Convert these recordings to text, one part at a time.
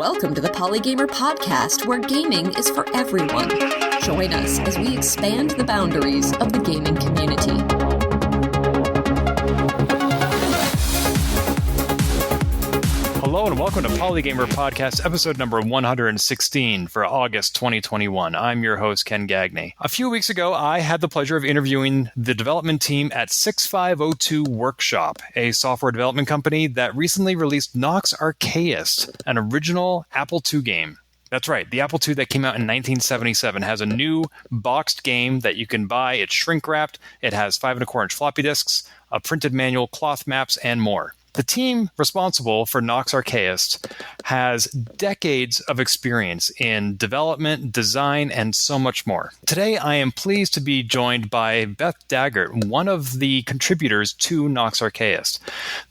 Welcome to the Polygamer podcast, where gaming is for everyone. Join us as we expand the boundaries of the gaming community. Hello and welcome to Polygamer Podcast, episode number 116 for August 2021. I'm your host, Ken Gagney. A few weeks ago, I had the pleasure of interviewing the development team at 6502 Workshop, a software development company that recently released Nox Archaist, an original Apple II game. That's right, the Apple II that came out in 1977 has a new boxed game that you can buy. It's shrink-wrapped, it has 5.25-inch floppy disks, a printed manual, cloth maps, and more. The team responsible for Nox Archaist has decades of experience in development, design, and so much more. Today, I am pleased to be joined by Beth Daggert, one of the contributors to Nox Archaist.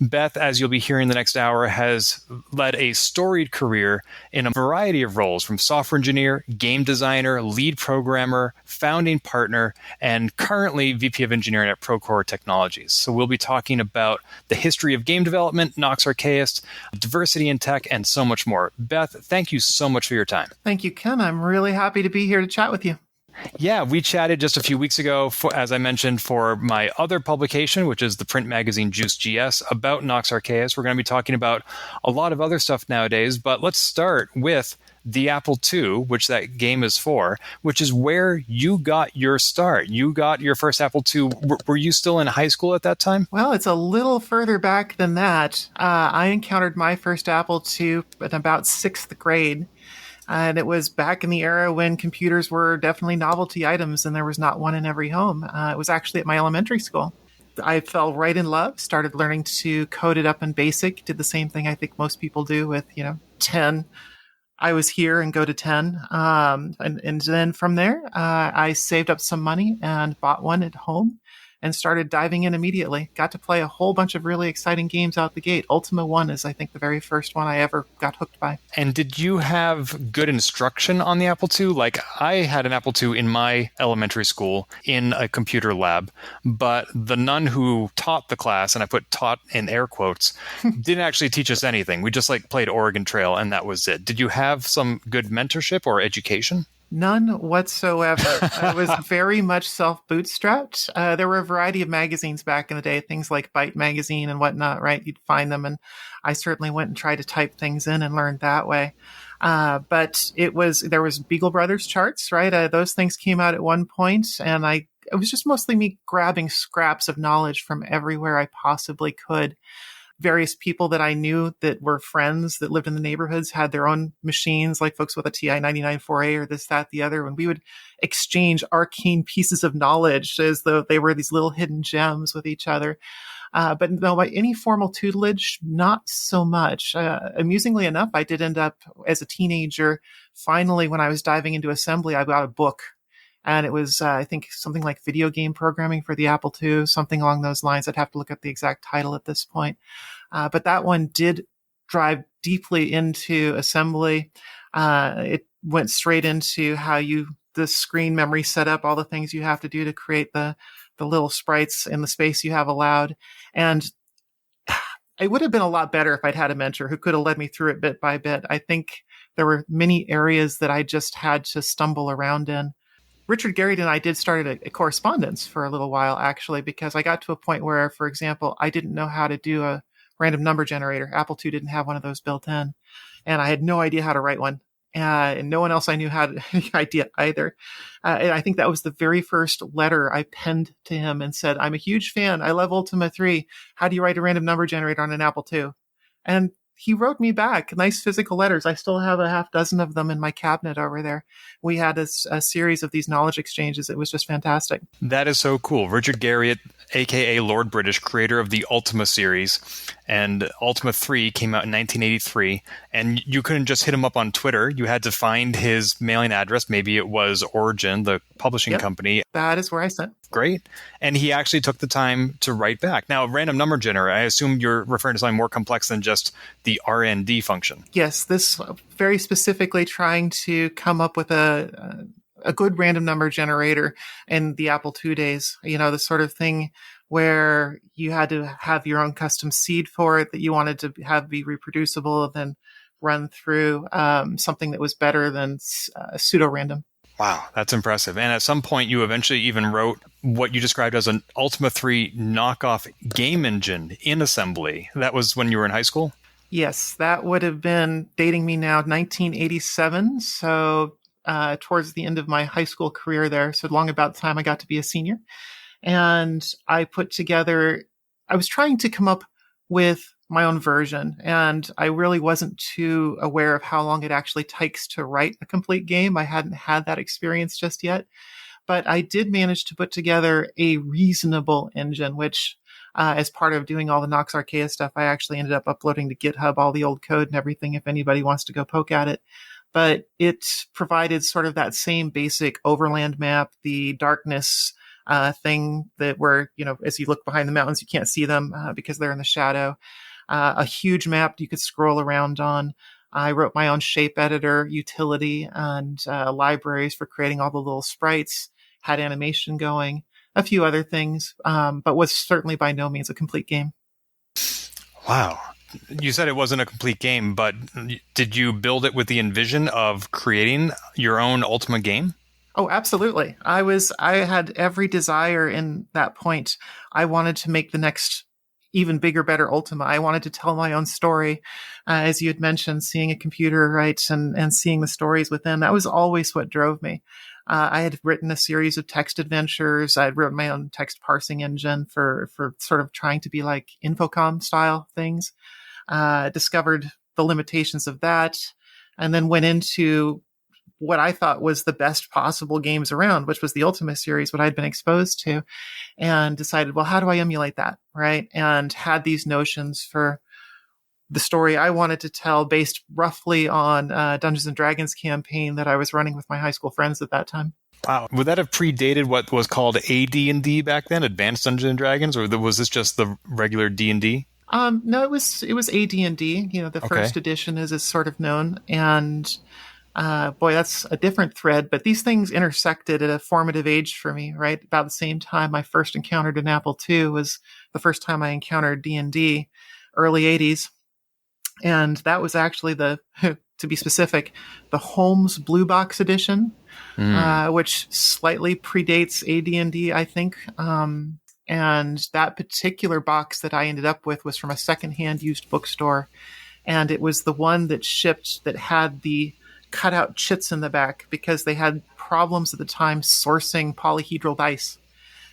Beth, as you'll be hearing the next hour, has led a storied career in a variety of roles, from software engineer, game designer, lead programmer, founding partner, and currently VP of engineering at Procore Technologies. So we'll be talking about the history of game development, Nox Archaist, diversity in tech, and so much more. Beth, thank you so much for your time. Thank you, Ken. I'm really happy to be here to chat with you. Yeah, we chatted just a few weeks ago, as I mentioned, for my other publication, which is the print magazine Juice GS, about Nox Archaist. We're going to be talking about a lot of other stuff nowadays, but let's start with the Apple II, which that game is for, which is where you got your start. You got your first Apple II. Were you still in high school at that time? Well, it's a little further back than that. I encountered my first Apple II in about 6th grade. And it was back in the era when computers were definitely novelty items and there was not one in every home. It was actually at my elementary school. I fell right in love, started learning to code it up in BASIC, did the same thing I think most people do with, 10. I was here and go to 10. And then from there, I saved up some money and bought one at home and started diving in immediately. Got to play a whole bunch of really exciting games out the gate. Ultima-1 is, I think, the very first one I ever got hooked by. And did you have good instruction on the Apple II? Like, I had an Apple II in my elementary school in a computer lab, but the nun who taught the class, and I put taught in air quotes, didn't actually teach us anything. We just played Oregon Trail, and that was it. Did you have some good mentorship or education? None whatsoever. I was very much self-bootstrapped. There were a variety of magazines back in the day, things like Byte magazine and whatnot, right? You'd find them, and I certainly went and tried to type things in and learned that way. But there was Beagle Brothers charts, right? Those things came out at one point, and it was just mostly me grabbing scraps of knowledge from everywhere I possibly could. Various people that I knew that were friends that lived in the neighborhoods had their own machines, like folks with a TI 99-4A or this, that, the other. And we would exchange arcane pieces of knowledge as though they were these little hidden gems with each other. But no, by any formal tutelage, not so much. Amusingly enough, I did end up as a teenager. Finally, when I was diving into assembly, I got a book. And it was, I think, something like video game programming for the Apple II, something along those lines. I'd have to look up the exact title at this point. But that one did drive deeply into assembly. It went straight into how the screen memory set up, all the things you have to do to create the little sprites in the space you have allowed. And it would have been a lot better if I'd had a mentor who could have led me through it bit by bit. I think there were many areas that I just had to stumble around in. Richard Garriott and I did start a correspondence for a little while, actually, because I got to a point where, for example, I didn't know how to do a random number generator. Apple II didn't have one of those built in, and I had no idea how to write one. And no one else I knew had any idea either. And I think that was the very first letter I penned to him and said, I'm a huge fan. I love Ultima 3. How do you write a random number generator on an Apple II? And he wrote me back nice physical letters. I still have a half dozen of them in my cabinet over there. We had a series of these knowledge exchanges. It was just fantastic. That is so cool. Richard Garriott, a.k.a. Lord British, creator of the Ultima series, and Ultima 3 came out in 1983, and you couldn't just hit him up on Twitter. You had to find his mailing address. Maybe it was Origin, the publishing company. That is where I sent. Great. And he actually took the time to write back. Now, random number generator, I assume you're referring to something more complex than just the RND function. Yes, this very specifically trying to come up with a good random number generator in the Apple II days, the sort of thing where you had to have your own custom seed for it that you wanted to have be reproducible, then run through something that was better than pseudo-random. Wow, that's impressive. And at some point, you eventually even wrote what you described as an Ultima 3 knockoff game engine in assembly. That was when you were in high school? Yes, that would have been, dating me now, 1987. So towards the end of my high school career there. So long about the time I got to be a senior. And I was trying to come up with my own version. And I really wasn't too aware of how long it actually takes to write a complete game. I hadn't had that experience just yet. But I did manage to put together a reasonable engine, which as part of doing all the Nox Archaist stuff, I actually ended up uploading to GitHub all the old code and everything if anybody wants to go poke at it. But it provided sort of that same basic overland map, the darkness thing that where, as you look behind the mountains, you can't see them because they're in the shadow. A huge map you could scroll around on. I wrote my own shape editor utility and libraries for creating all the little sprites, had animation going, a few other things, but was certainly by no means a complete game. Wow. You said it wasn't a complete game, but did you build it with the envision of creating your own Ultima game? Oh, absolutely. I had every desire in that point. I wanted to make the next even bigger, better Ultima. I wanted to tell my own story. As you had mentioned, seeing a computer, right, and seeing the stories within, that was always what drove me. I had written a series of text adventures. I had written my own text parsing engine for sort of trying to be like Infocom style things. Discovered the limitations of that, and then went into what I thought was the best possible games around, which was the Ultima series, what I'd been exposed to, and decided, well, how do I emulate that, right? And had these notions for the story I wanted to tell based roughly on Dungeons & Dragons campaign that I was running with my high school friends at that time. Wow. Would that have predated what was called AD&D back then, Advanced Dungeons & Dragons, or was this just the regular D&D? No, it was AD&D. The first edition as it's sort of known. And boy, that's a different thread. But these things intersected at a formative age for me, right? About the same time I first encountered an Apple II was the first time I encountered D&D, early 80s. And that was actually to be specific, the Holmes Blue Box edition, which slightly predates AD&D, I think. And that particular box that I ended up with was from a secondhand used bookstore. And it was the one that shipped that had the cutout chits in the back because they had problems at the time sourcing polyhedral dice.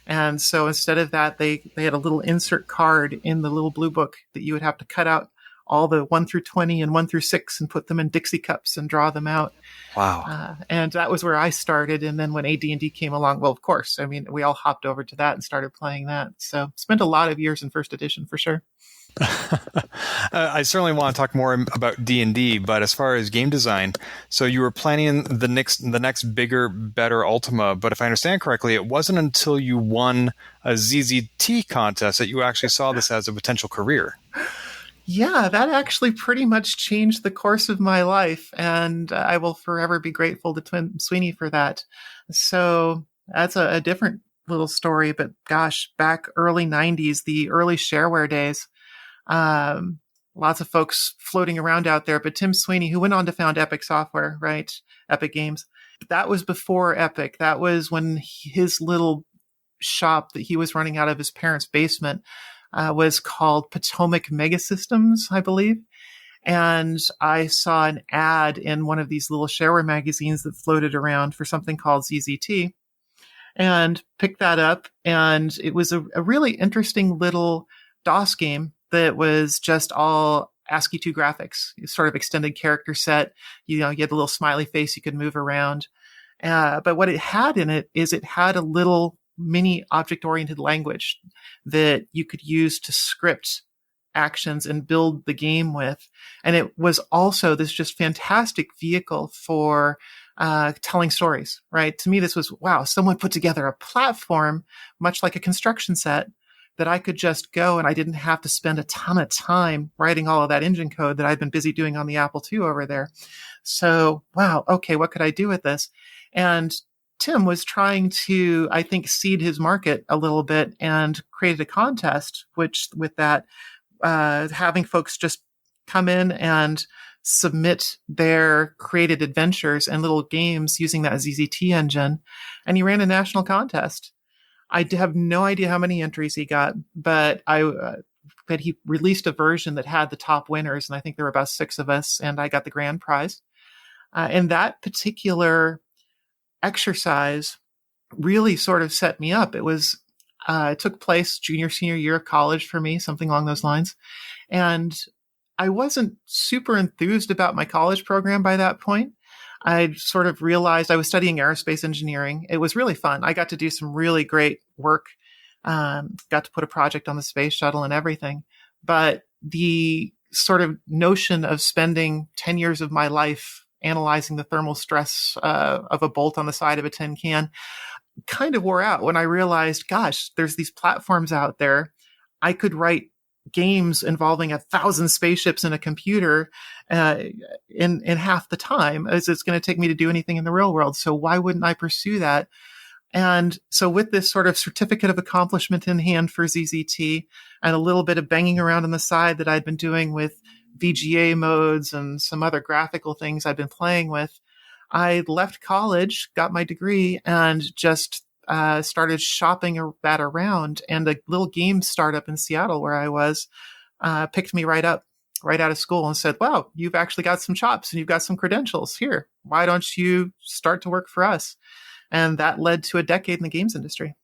And so instead of that, they had a little insert card in the little blue book that you would have to cut out all the 1 through 20 and 1 through 6 and put them in Dixie cups and draw them out. Wow. And that was where I started. And then when AD&D came along, well, of course, I mean, we all hopped over to that and started playing that. So spent a lot of years in first edition for sure. I certainly want to talk more about D&D, but as far as game design, so you were planning the next bigger, better Ultima, but if I understand correctly, it wasn't until you won a ZZT contest that you actually saw this as a potential career. Yeah, that actually pretty much changed the course of my life, and I will forever be grateful to Tim Sweeney for that. So that's a different little story, but gosh, back early 90s, the early shareware days, lots of folks floating around out there, but Tim Sweeney, who went on to found Epic Software, right? Epic Games. That was before Epic. That was when his little shop that he was running out of his parents' basement was called Potomac Megasystems, I believe. And I saw an ad in one of these little shareware magazines that floated around for something called ZZT and picked that up. And it was a really interesting little DOS game that was just all ASCII2 graphics, sort of extended character set. You had a little smiley face you could move around. But what it had in it is it had a little mini object-oriented language that you could use to script actions and build the game with. And it was also this just fantastic vehicle for telling stories, right? To me, this was, wow, someone put together a platform, much like a construction set, that I could just go and I didn't have to spend a ton of time writing all of that engine code that I'd been busy doing on the Apple II over there. So, wow, okay, what could I do with this? And Tim was trying to, I think, seed his market a little bit and created a contest, which with that, having folks just come in and submit their created adventures and little games using that ZZT engine. And he ran a national contest. I have no idea how many entries he got, but but he released a version that had the top winners, and I think there were about 6 of us, and I got the grand prize. And that particular exercise really sort of set me up. It took place junior, senior year of college for me, something along those lines. And I wasn't super enthused about my college program by that point. I sort of realized I was studying aerospace engineering. It was really fun. I got to do some really great work, got to put a project on the space shuttle and everything. But the sort of notion of spending 10 years of my life analyzing the thermal stress of a bolt on the side of a tin can kind of wore out when I realized, gosh, there's these platforms out there. I could write games involving 1,000 spaceships in a computer in half the time as it's going to take me to do anything in the real world. So why wouldn't I pursue that? And so with this sort of certificate of accomplishment in hand for ZZT and a little bit of banging around on the side that I'd been doing with VGA modes and some other graphical things I'd been playing with, I left college, got my degree, and just started shopping that around. And a little game startup in Seattle where I was picked me right up, right out of school and said, wow, you've actually got some chops and you've got some credentials here. Why don't you start to work for us? And that led to a decade in the games industry.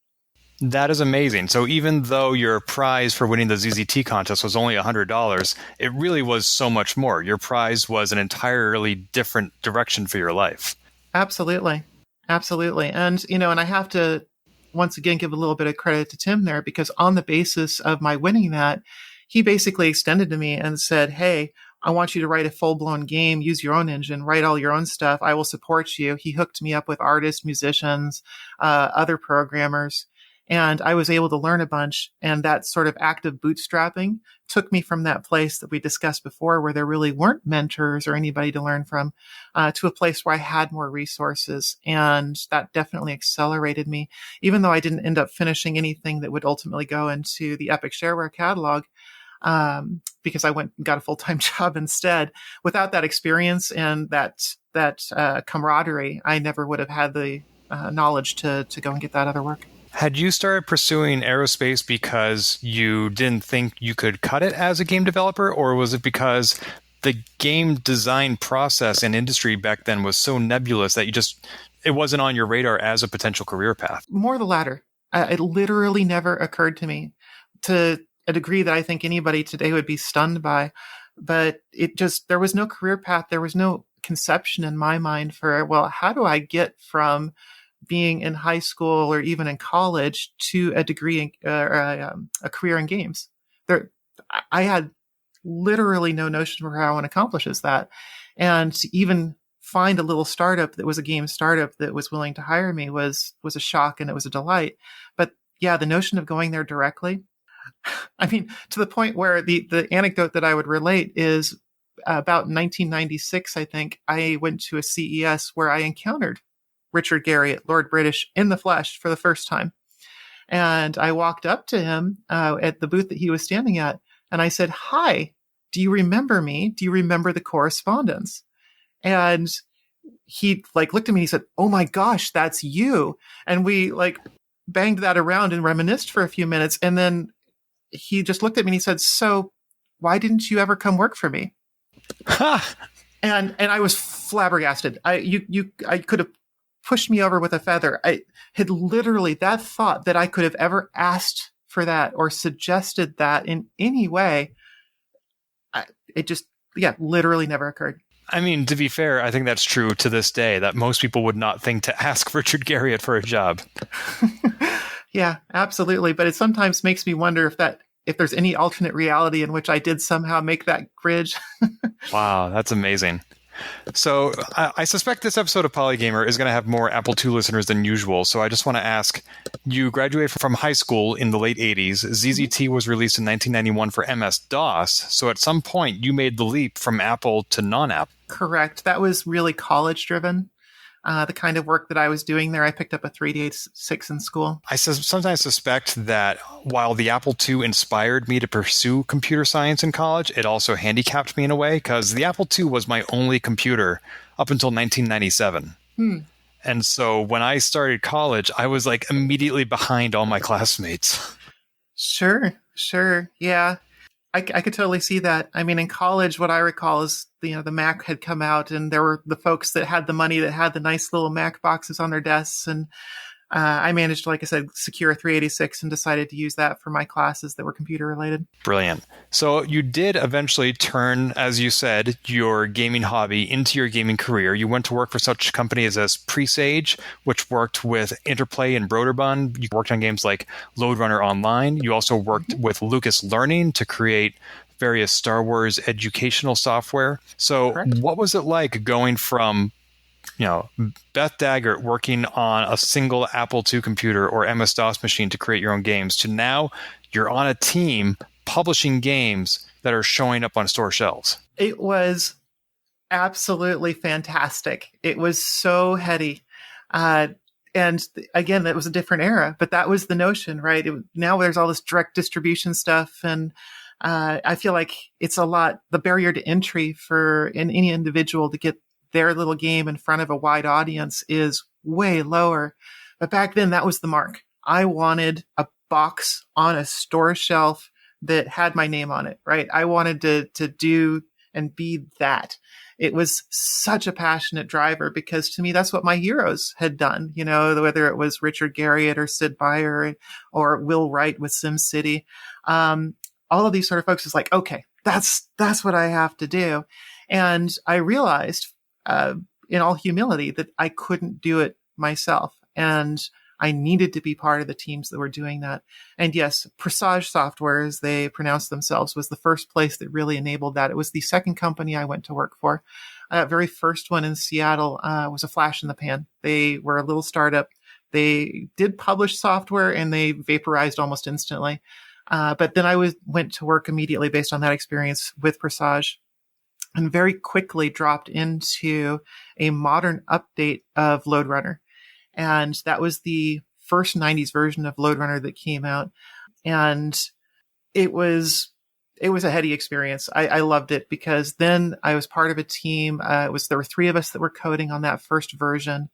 That is amazing. So even though your prize for winning the ZZT contest was only $100, it really was so much more. Your prize was an entirely different direction for your life. Absolutely. Absolutely. And, and I have to once again give a little bit of credit to Tim there, because on the basis of my winning that, he basically extended to me and said, hey, I want you to write a full-blown game, use your own engine, write all your own stuff. I will support you. He hooked me up with artists, musicians, other programmers. And I was able to learn a bunch. And that sort of active bootstrapping took me from that place that we discussed before, where there really weren't mentors or anybody to learn from, to a place where I had more resources. And that definitely accelerated me, even though I didn't end up finishing anything that would ultimately go into the Epic Shareware catalog, because I went and got a full-time job instead. Without that experience and that camaraderie, I never would have had the knowledge to go and get that other work. Had you started pursuing aerospace because you didn't think you could cut it as a game developer, or was it because the game design process and industry back then was so nebulous that it wasn't on your radar as a potential career path? More the latter. It literally never occurred to me, to a degree that I think anybody today would be stunned by. But there was no career path. There was no conception in my mind for, well, how do I get from being in high school or even in college to a degree a career in games? I had literally no notion for how one accomplishes that. And to even find a little startup that was a game startup that was willing to hire me was a shock, and it was a delight. But yeah, the notion of going there directly, I mean, to the point where the anecdote that I would relate is about 1996, I think, I went to a CES where I encountered Richard Garriott, Lord British, in the flesh for the first time. And I walked up to him at the booth that he was standing at, and I said, hi, do you remember me? Do you remember the correspondence? And he looked at me and he said, oh my gosh, that's you. And we banged that around and reminisced for a few minutes. And then he just looked at me and he said, so why didn't you ever come work for me? And I was flabbergasted. I could have pushed me over with a feather. I had literally that thought that I could have ever asked for that or suggested that in any way. It just, literally never occurred. I mean, to be fair, I think that's true to this day, that most people would not think to ask Richard Garriott for a job. Yeah, absolutely. But it sometimes makes me wonder if there's any alternate reality in which I did somehow make that bridge. Wow, that's amazing. So I suspect this episode of Polygamer is going to have more Apple II listeners than usual. So I just want to ask, you graduated from high school in the late 80s. ZZT was released in 1991 for MS-DOS. So at some point, you made the leap from Apple to non-Apple. Correct. That was really college driven. the kind of work that I was doing there. I picked up a 386 in school. I sometimes suspect that while the Apple II inspired me to pursue computer science in college, it also handicapped me in a way, because the Apple II was my only computer up until 1997. And so when I started college, I was like immediately behind all my classmates. Sure. Yeah. I could totally see that. I mean, in college, what I recall is, the Mac had come out, and there were the folks that had the money that had the nice little Mac boxes on their desks. And I managed to, like I said, secure a 386 and decided to use that for my classes that were computer related. Brilliant. So you did eventually turn, as you said, your gaming hobby into your gaming career. You went to work for such companies as Presage, which worked with Interplay and Broderbund. You worked on games like Lode Runner Online. You also worked with Lucas Learning to create various Star Wars educational software. So Correct. What was it like going from Beth Daggert working on a single Apple II computer or MS-DOS machine to create your own games to now you're on a team publishing games that are showing up on store shelves? It was absolutely fantastic. It was so heady. And again, that was a different era, but that was the notion, right? Now there's all this direct distribution stuff. And I feel like it's the barrier to entry for any individual to get their little game in front of a wide audience is way lower. But back then, that was the mark. I wanted a box on a store shelf that had my name on it, right? I wanted to do and be that. It was such a passionate driver, because to me, that's what my heroes had done, whether it was Richard Garriott or Sid Meier or Will Wright with SimCity. All of these sort of folks is like, okay, that's what I have to do. And I realized, in all humility, that I couldn't do it myself. And I needed to be part of the teams that were doing that. And yes, Presage Software, as they pronounced themselves, was the first place that really enabled that. It was the second company I went to work for. That very first one in Seattle was a flash in the pan. They were a little startup. They did publish software, and they vaporized almost instantly. But then I went to work immediately based on that experience with Presage, and very quickly dropped into a modern update of Lode Runner. And that was the first 90s version of Lode Runner that came out. And it was a heady experience. I loved it, because then I was part of a team. There were 3 of us that were coding on that first version.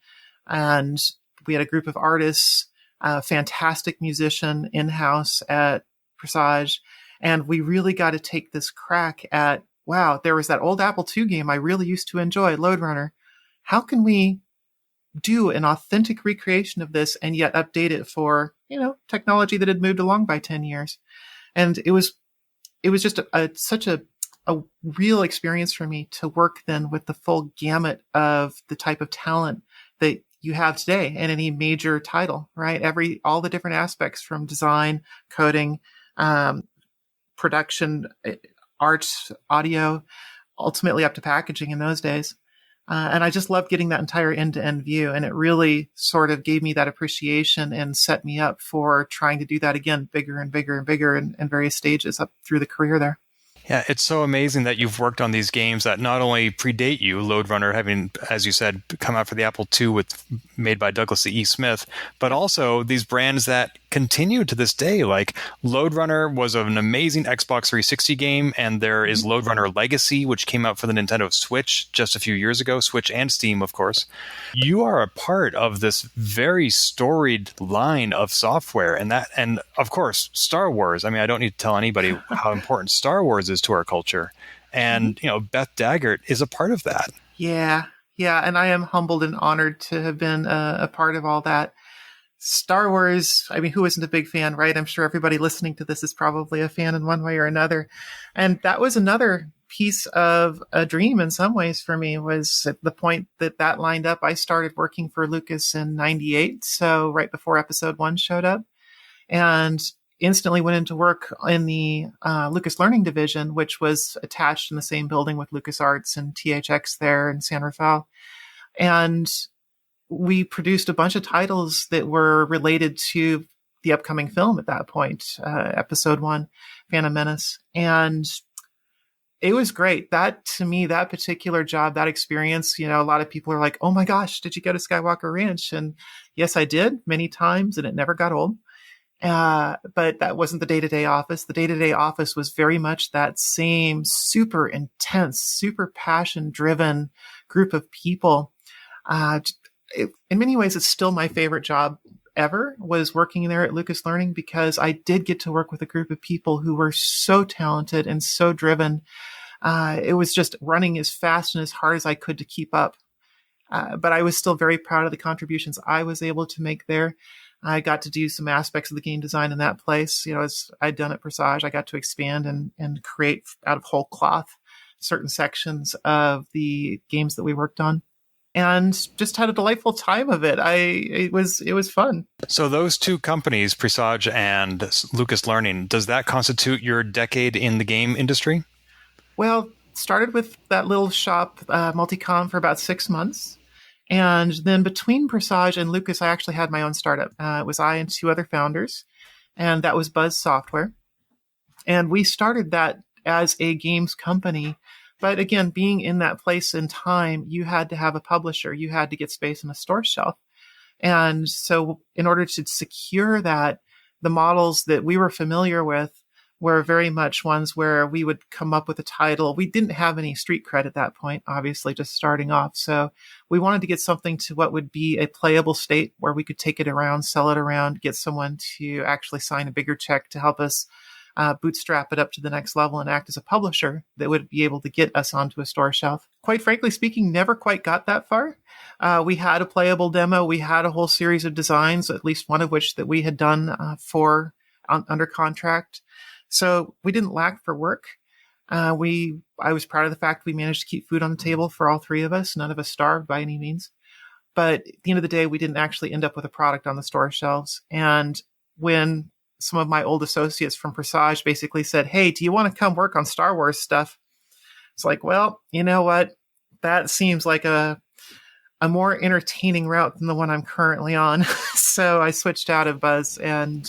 And we had a group of artists, a fantastic musician in-house at Presage. And we really got to take this crack at, wow, there was that old Apple II game I really used to enjoy, Lode Runner. How can we do an authentic recreation of this and yet update it for, technology that had moved along by 10 years? And it was just such a real experience for me to work then with the full gamut of the type of talent that you have today in any major title, right? All the different aspects, from design, coding, production, art, audio, ultimately up to packaging in those days. And I just loved getting that entire end-to-end view. And it really sort of gave me that appreciation and set me up for trying to do that again, bigger and bigger and bigger in various stages up through the career there. Yeah, it's so amazing that you've worked on these games that not only predate you, Lode Runner having, as you said, come out for the Apple II made by Douglas E. Smith, but also these brands that continue to this day. Like Lode Runner was an amazing Xbox 360 game, and there is Lode Runner Legacy, which came out for the Nintendo Switch just a few years ago, Switch and Steam, of course. You are a part of this very storied line of software, and of course, Star Wars. I mean, I don't need to tell anybody how important Star Wars is to our culture. And, Beth Daggert is a part of that. Yeah. And I am humbled and honored to have been a part of all that. Star Wars, I mean, who isn't a big fan, right? I'm sure everybody listening to this is probably a fan in one way or another. And that was another piece of a dream in some ways for me. Was at the point that lined up, I started working for Lucas in 98. So right before episode 1 showed up, and instantly went into work in the Lucas Learning division, which was attached in the same building with LucasArts and THX there in San Rafael. And we produced a bunch of titles that were related to the upcoming film at that point, episode 1, Phantom Menace. And It was great. That, to me, that particular job, that experience, a lot of people are like, oh my gosh, did you go to Skywalker Ranch? And yes, I did many times, and it never got old. But that wasn't the day-to-day office. The day-to-day office was very much that same super intense, super passion-driven group of people. In many ways, it's still my favorite job ever, was working there at Lucas Learning, because I did get to work with a group of people who were so talented and so driven. It was just running as fast and as hard as I could to keep up. But I was still very proud of the contributions I was able to make there. I got to do some aspects of the game design in that place. As I'd done at Presage, I got to expand and create out of whole cloth certain sections of the games that we worked on, and just had a delightful time of it. It was fun. So those two companies, Presage and Lucas Learning, does that constitute your decade in the game industry? Well, started with that little shop, Multicom, for about 6 months. And then between Presage and Lucas, I actually had my own startup. It was I and 2 other founders, and that was Buzz Software. And we started that as a games company. But again, being in that place in time, you had to have a publisher. You had to get space on a store shelf. And so in order to secure that, the models that we were familiar with were very much ones where we would come up with a title. We didn't have any street cred at that point, obviously, just starting off. So we wanted to get something to what would be a playable state where we could take it around, sell it around, get someone to actually sign a bigger check to help us bootstrap it up to the next level and act as a publisher that would be able to get us onto a store shelf. Quite frankly speaking, never quite got that far. We had a playable demo. We had a whole series of designs, at least one of which that we had done under contract. So we didn't lack for work. I was proud of the fact we managed to keep food on the table for all 3 of us. None of us starved by any means. But at the end of the day, we didn't actually end up with a product on the store shelves. And when some of my old associates from Presage basically said, hey, do you want to come work on Star Wars stuff? It's like, well, you know what? That seems like a more entertaining route than the one I'm currently on. So I switched out of Buzz and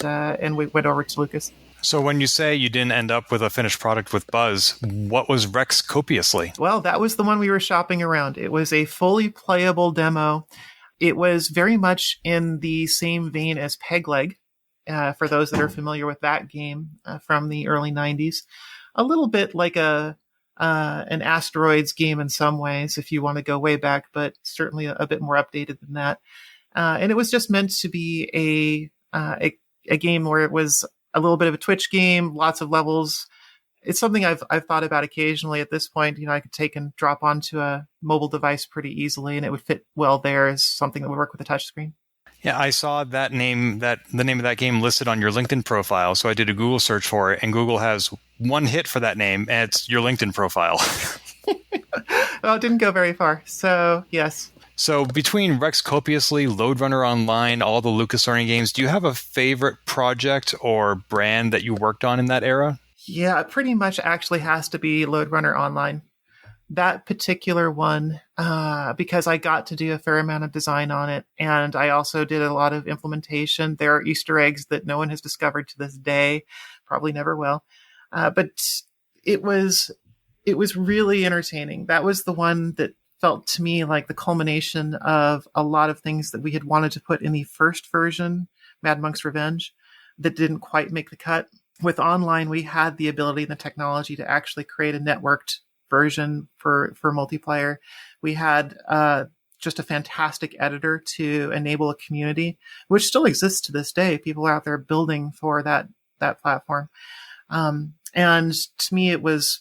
we went over to Lucas. So when you say you didn't end up with a finished product with Buzz, what was Rex Copiously? Well, that was the one we were shopping around. It was a fully playable demo. It was very much in the same vein as Peg Leg, for those that are familiar with that game from the early 90s. A little bit like an Asteroids game in some ways, if you want to go way back, but certainly a bit more updated than that. And it was just meant to be a game where it was a little bit of a Twitch game, lots of levels. It's something I've thought about occasionally at this point. I could take and drop onto a mobile device pretty easily, and it would fit well there as something that would work with a touchscreen. Yeah, I saw the name of that game listed on your LinkedIn profile, so I did a Google search for it, and Google has one hit for that name, and it's your LinkedIn profile. Well, it didn't go very far, so yes. So between Rex Copiously, Lode Runner Online, all the Lucas Learning games, do you have a favorite project or brand that you worked on in that era? Yeah, it pretty much actually has to be Lode Runner Online. That particular one, because I got to do a fair amount of design on it, and I also did a lot of implementation. There are Easter eggs that no one has discovered to this day, probably never will. But it was really entertaining. That was the one that felt to me like the culmination of a lot of things that we had wanted to put in the first version, Mad Monk's Revenge, that didn't quite make the cut. With online, we had the ability and the technology to actually create a networked version for multiplayer. We had just a fantastic editor to enable a community, which still exists to this day. People are out there building for that platform. And to me, it was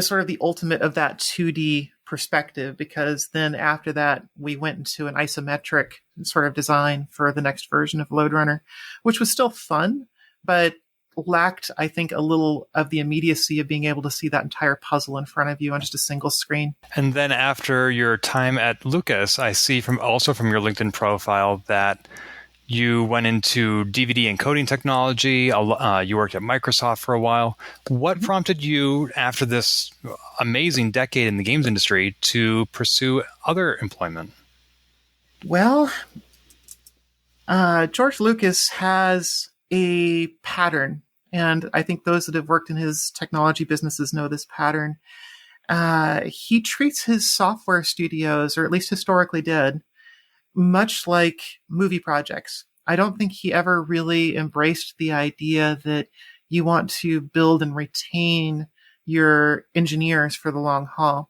sort of the ultimate of that 2D perspective, because then after that, we went into an isometric sort of design for the next version of Lode Runner, which was still fun, but lacked, I think, a little of the immediacy of being able to see that entire puzzle in front of you on just a single screen. And then after your time at Lucas, I see from your LinkedIn profile that you went into DVD encoding technology. You worked at Microsoft for a while. What prompted you, after this amazing decade in the games industry, to pursue other employment? Well, George Lucas has a pattern And I think those that have worked in his technology businesses know this pattern. He treats his software studios, or at least historically did, much like movie projects. I don't think he ever really embraced the idea that you want to build and retain your engineers for the long haul.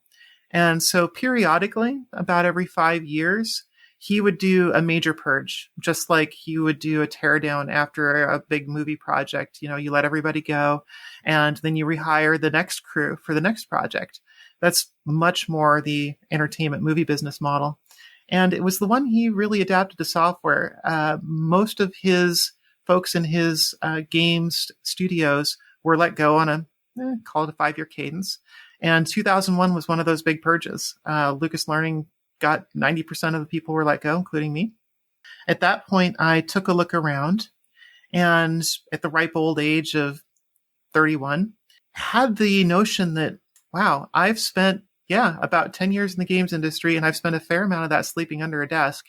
And so periodically, about every 5 years, he would do a major purge, just like he would do a teardown after a big movie project. You let everybody go and then you rehire the next crew for the next project. That's much more the entertainment movie business model. And it was the one he really adapted to software. Most of his folks in his games studios were let go on call it a 5-year cadence. And 2001 was one of those big purges. Lucas Learning got 90% of the people were let go, including me. At that point, I took a look around and at the ripe old age of 31, had the notion that, wow, I've spent about 10 years in the games industry, and I've spent a fair amount of that sleeping under a desk.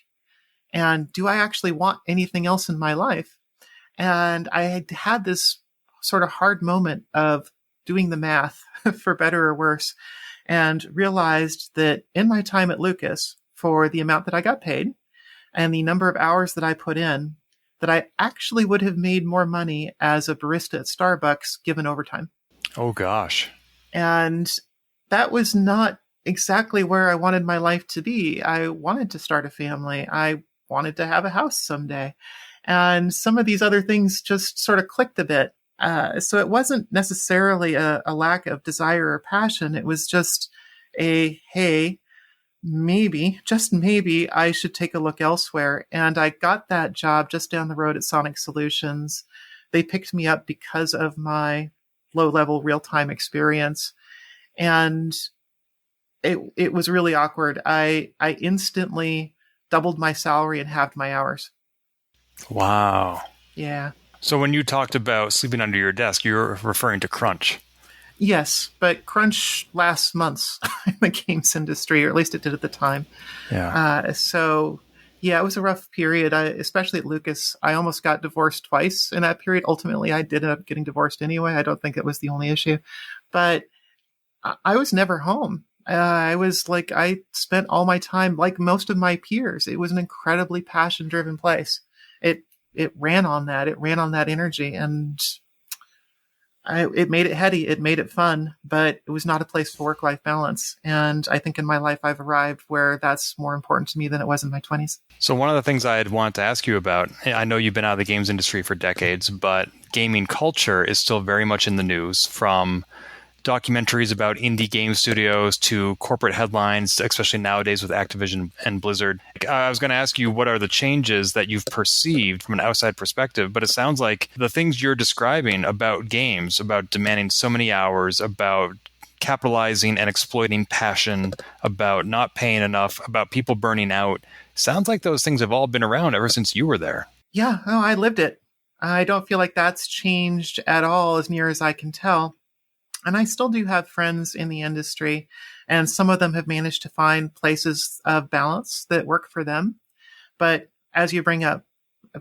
And do I actually want anything else in my life? And I had this sort of hard moment of doing the math, for better or worse, and realized that in my time at Lucas, for the amount that I got paid and the number of hours that I put in, that I actually would have made more money as a barista at Starbucks given overtime. Oh, gosh. And that was not exactly where I wanted my life to be. I wanted to start a family. I wanted to have a house someday. And some of these other things just sort of clicked a bit. So it wasn't necessarily a lack of desire or passion. It was just hey, maybe, just maybe, I should take a look elsewhere. And I got that job just down the road at Sonic Solutions. They picked me up because of my low-level real-time experience. And it was really awkward. I instantly doubled my salary and halved my hours. Wow. Yeah. So when you talked about sleeping under your desk, you're referring to crunch. Yes, but crunch lasts months in the games industry, or at least it did at the time. Yeah. So it was a rough period, especially at Lucas. I almost got divorced twice in that period. Ultimately, I did end up getting divorced anyway. I don't think it was the only issue. But I was never home. I spent all my time, like most of my peers. It was an incredibly passion-driven place. It ran on that. It ran on that energy, and it made it heady. It made it fun, but it was not a place for work-life balance. And I think in my life, I've arrived where that's more important to me than it was in my 20s. So one of the things I had wanted to ask you about, I know you've been out of the games industry for decades, but gaming culture is still very much in the news, from documentaries about indie game studios to corporate headlines, especially nowadays with Activision and Blizzard. I was going to ask you, what are the changes that you've perceived from an outside perspective? But it sounds like the things you're describing about games, about demanding so many hours, about capitalizing and exploiting passion, about not paying enough, about people burning out, sounds like those things have all been around ever since you were there. Yeah, I lived it. I don't feel like that's changed at all, as near as I can tell. And I still do have friends in the industry, and some of them have managed to find places of balance that work for them. But as you bring up,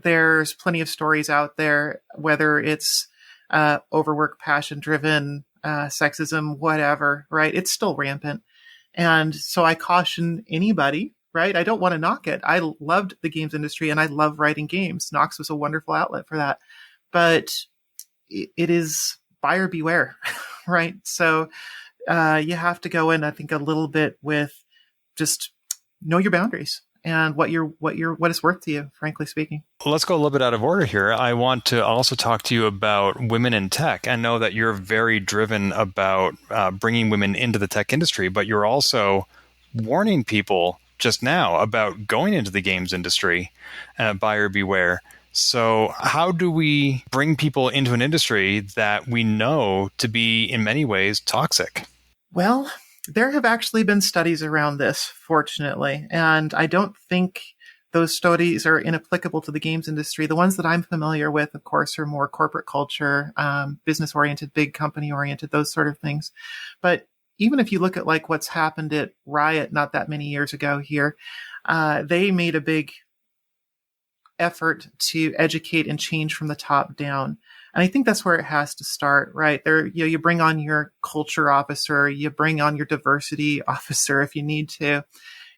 there's plenty of stories out there, whether it's overwork, passion-driven, sexism, whatever, right? It's still rampant. And so I caution anybody, right? I don't want to knock it. I loved the games industry and I love writing games. Nox was a wonderful outlet for that. But it is buyer beware, right? So you have to go in, I think, a little bit with just know your boundaries and what it's worth to you, frankly speaking. Let's go a little bit out of order here. I want to also talk to you about women in tech. I know that you're very driven about bringing women into the tech industry, but you're also warning people just now about going into the games industry, buyer beware. So how do we bring people into an industry that we know to be, in many ways, toxic? Well, there have actually been studies around this, fortunately, and I don't think those studies are inapplicable to the games industry. The ones that I'm familiar with, of course, are more corporate culture, business-oriented, big company-oriented, those sort of things. But even if you look at like what's happened at Riot not that many years ago here, they made a big effort to educate and change from the top down. And I think that's where it has to start, right? There, you bring on your culture officer, you bring on your diversity officer if you need to,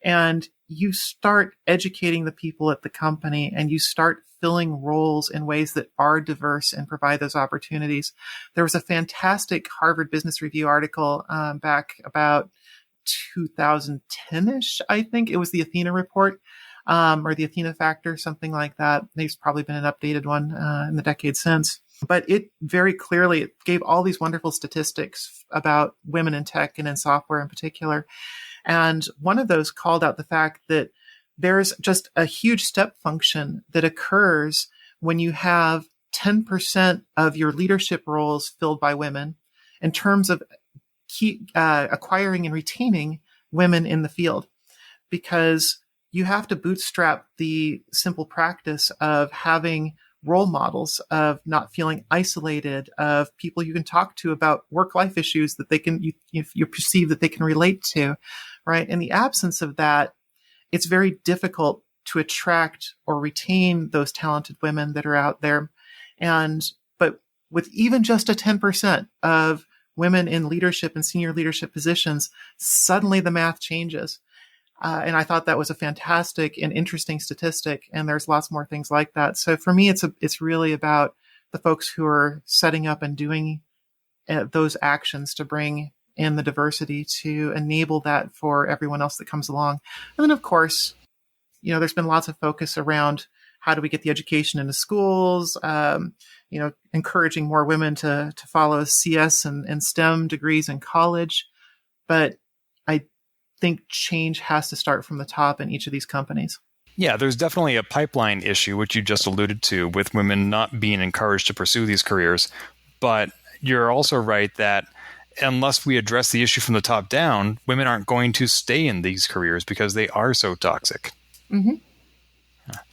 and you start educating the people at the company and you start filling roles in ways that are diverse and provide those opportunities. There was a fantastic Harvard Business Review article back about 2010-ish, I think. It was the Athena report, or the Athena factor, something like that. There's probably been an updated one in the decade since. But it very clearly it gave all these wonderful statistics about women in tech and in software in particular. And one of those called out the fact that there's just a huge step function that occurs when you have 10% of your leadership roles filled by women in terms of acquiring and retaining women in the field, because you have to bootstrap the simple practice of having role models, of not feeling isolated, of people you can talk to about work-life issues that you perceive that they can relate to, right? In the absence of that, it's very difficult to attract or retain those talented women that are out there. But with even just a 10% of women in leadership and senior leadership positions, suddenly the math changes. And I thought that was a fantastic and interesting statistic. And there's lots more things like that. So for me, it's really about the folks who are setting up and doing those actions to bring in the diversity to enable that for everyone else that comes along. And then, of course, there's been lots of focus around how do we get the education into schools, encouraging more women to follow CS and STEM degrees in college. But I think change has to start from the top in each of these companies. Yeah, there's definitely a pipeline issue, which you just alluded to, with women not being encouraged to pursue these careers. But you're also right that unless we address the issue from the top down, women aren't going to stay in these careers because they are so toxic. Mm-hmm.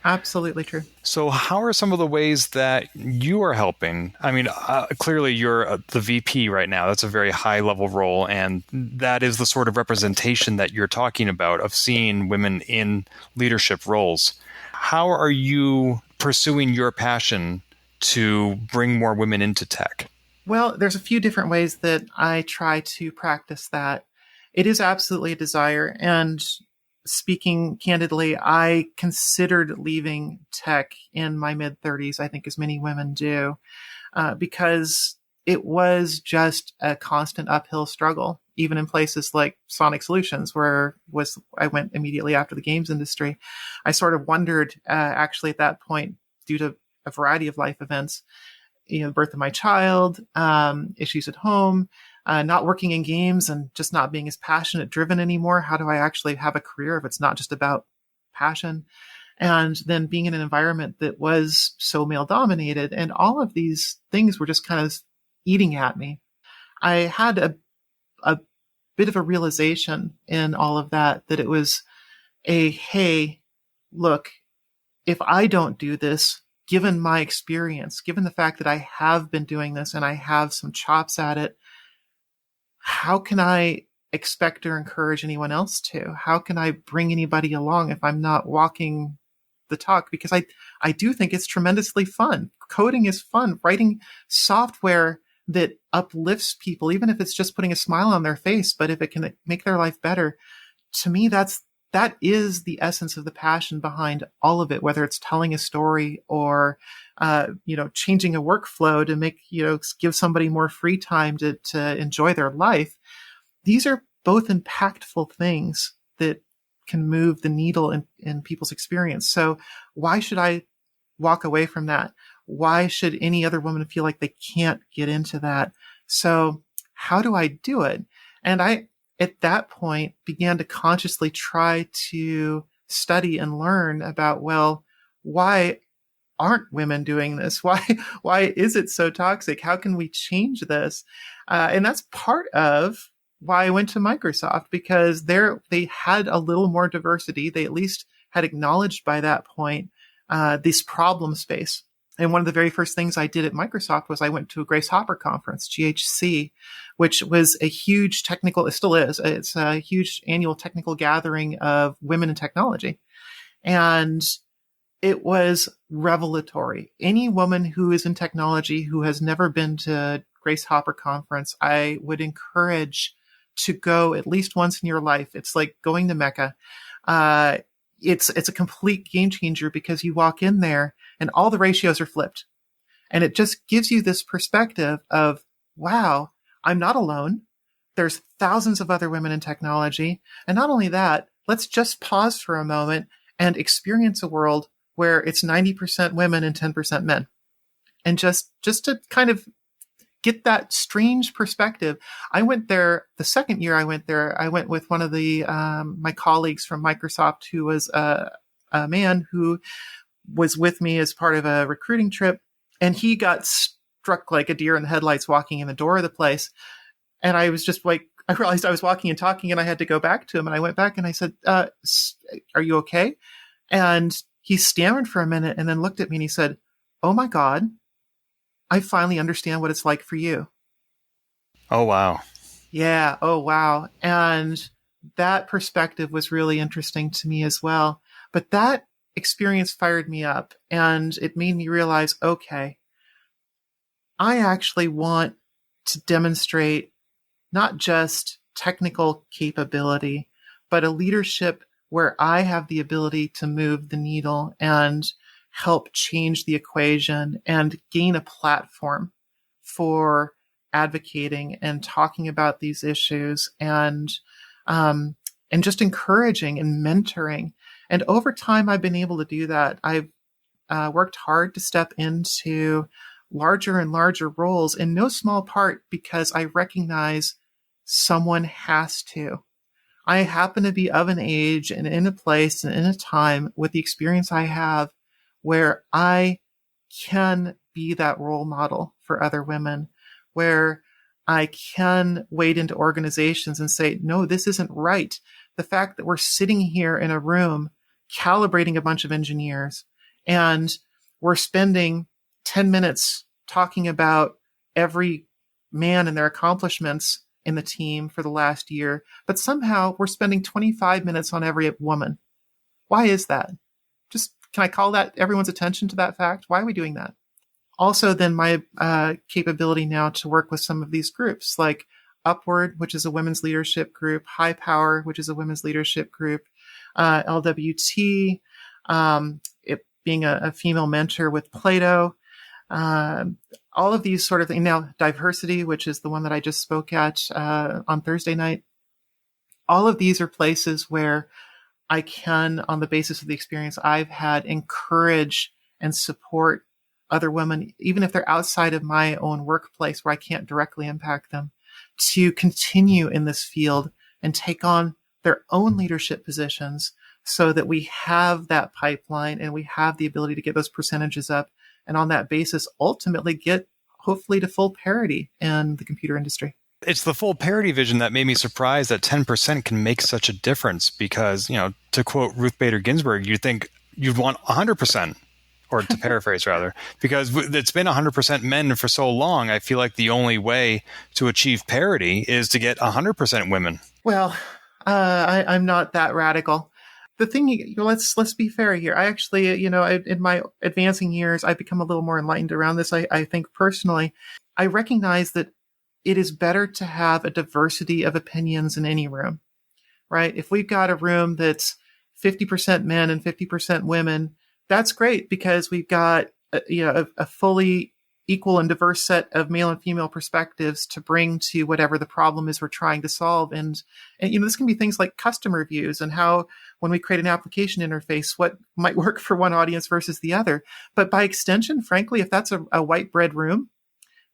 Absolutely true. So how are some of the ways that you are helping? I mean, clearly you're the VP right now. That's a very high level role. And that is the sort of representation that you're talking about, of seeing women in leadership roles. How are you pursuing your passion to bring more women into tech? Well, there's a few different ways that I try to practice that. It is absolutely a desire. And speaking candidly, I considered leaving tech in my mid-30s, I think as many women do, because it was just a constant uphill struggle, even in places like Sonic Solutions, where I went immediately after the games industry. I sort of wondered, actually at that point, due to a variety of life events, the birth of my child, issues at home, not working in games and just not being as passionate driven anymore. How do I actually have a career if it's not just about passion? And then being in an environment that was so male dominated, and all of these things were just kind of eating at me. I had a bit of a realization in all of that it was hey, look, if I don't do this, given my experience, given the fact that I have been doing this and I have some chops at it, how can I expect or encourage anyone else to? How can I bring anybody along if I'm not walking the talk? Because I do think it's tremendously fun. Coding is fun. Writing software that uplifts people, even if it's just putting a smile on their face, but if it can make their life better, to me, that is the essence of the passion behind all of it, whether it's telling a story or, changing a workflow to make, give somebody more free time to enjoy their life. These are both impactful things that can move the needle in people's experience. So why should I walk away from that? Why should any other woman feel like they can't get into that? So how do I do it? And I, at that point, began to consciously try to study and learn about, well, why aren't women doing this? Why is it so toxic? How can we change this? And that's part of why I went to Microsoft, because they had a little more diversity. They at least had acknowledged by that point this problem space. And one of the very first things I did at Microsoft was I went to a Grace Hopper conference, GHC, which was a huge it still is, it's a huge annual technical gathering of women in technology. And it was revelatory. Any woman who is in technology who has never been to Grace Hopper Conference, I would encourage to go at least once in your life. It's like going to Mecca. It's a complete game changer because you walk in there and all the ratios are flipped. And it just gives you this perspective of, wow, I'm not alone. There's thousands of other women in technology. And not only that, let's just pause for a moment and experience a world where it's 90% women and 10% men. And just to kind of get that strange perspective. I went there the second year I went there. I went with one of the my colleagues from Microsoft, who was a man who was with me as part of a recruiting trip, and he got struck like a deer in the headlights walking in the door of the place. And I was just like, I realized I was walking and talking, and I had to go back to him. And I went back and I said, "Are you okay?" And he stammered for a minute and then looked at me and he said, "Oh my God, I finally understand what it's like for you." Oh, wow. Yeah. Oh, wow. And that perspective was really interesting to me as well. But that experience fired me up, and it made me realize, okay, I actually want to demonstrate not just technical capability, but a leadership where I have the ability to move the needle and help change the equation and gain a platform for advocating and talking about these issues and just encouraging and mentoring. And over time, I've been able to do that. I've worked hard to step into larger and larger roles, in no small part because I recognize someone has to. I happen to be of an age and in a place and in a time with the experience I have where I can be that role model for other women, where I can wade into organizations and say, no, this isn't right. The fact that we're sitting here in a room calibrating a bunch of engineers and we're spending 10 minutes talking about every man and their accomplishments in the team for the last year, but somehow we're spending 25 minutes on every woman. Why is that? Just, can I call that everyone's attention to that fact? Why are we doing that? Also, then my capability now to work with some of these groups like Upward, which is a women's leadership group, High Power, which is a women's leadership group, LWT, it being a female mentor with Plato, all of these sort of things. Now, Diversity, which is the one that I just spoke at on Thursday night. All of these are places where I can, on the basis of the experience I've had, encourage and support other women, even if they're outside of my own workplace where I can't directly impact them, to continue in this field and take on their own leadership positions so that we have that pipeline and we have the ability to get those percentages up. And on that basis, ultimately get hopefully to full parity in the computer industry. It's the full parity vision that made me surprised that 10% can make such a difference because, to quote Ruth Bader Ginsburg, you'd think you'd want 100%, or to paraphrase rather, because it's been 100% men for so long. I feel like the only way to achieve parity is to get 100% women. Well, I'm not that radical. The thing, let's be fair here. I actually, in my advancing years, I've become a little more enlightened around this. I think personally, I recognize that it is better to have a diversity of opinions in any room, right? If we've got a room that's 50% men and 50% women, that's great because we've got a fully equal and diverse set of male and female perspectives to bring to whatever the problem is we're trying to solve. And this can be things like customer views and how, when we create an application interface, what might work for one audience versus the other. But by extension, frankly, if that's a white bread room,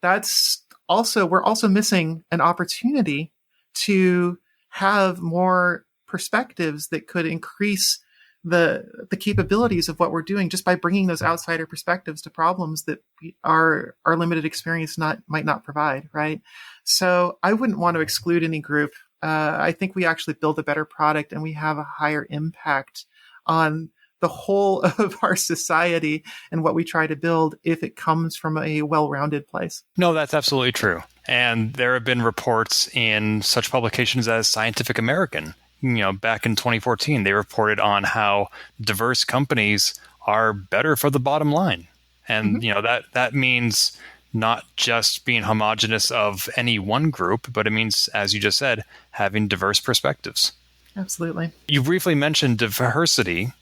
we're also missing an opportunity to have more perspectives that could increase the capabilities of what we're doing just by bringing those outsider perspectives to problems that our limited experience might not provide, right? So I wouldn't want to exclude any group. I think we actually build a better product and we have a higher impact on the whole of our society and what we try to build if it comes from a well-rounded place. No, that's absolutely true. And there have been reports in such publications as Scientific American. Back in 2014, they reported on how diverse companies are better for the bottom line. And, that means not just being homogenous of any one group, but it means, as you just said, having diverse perspectives. Absolutely. You briefly mentioned diversity,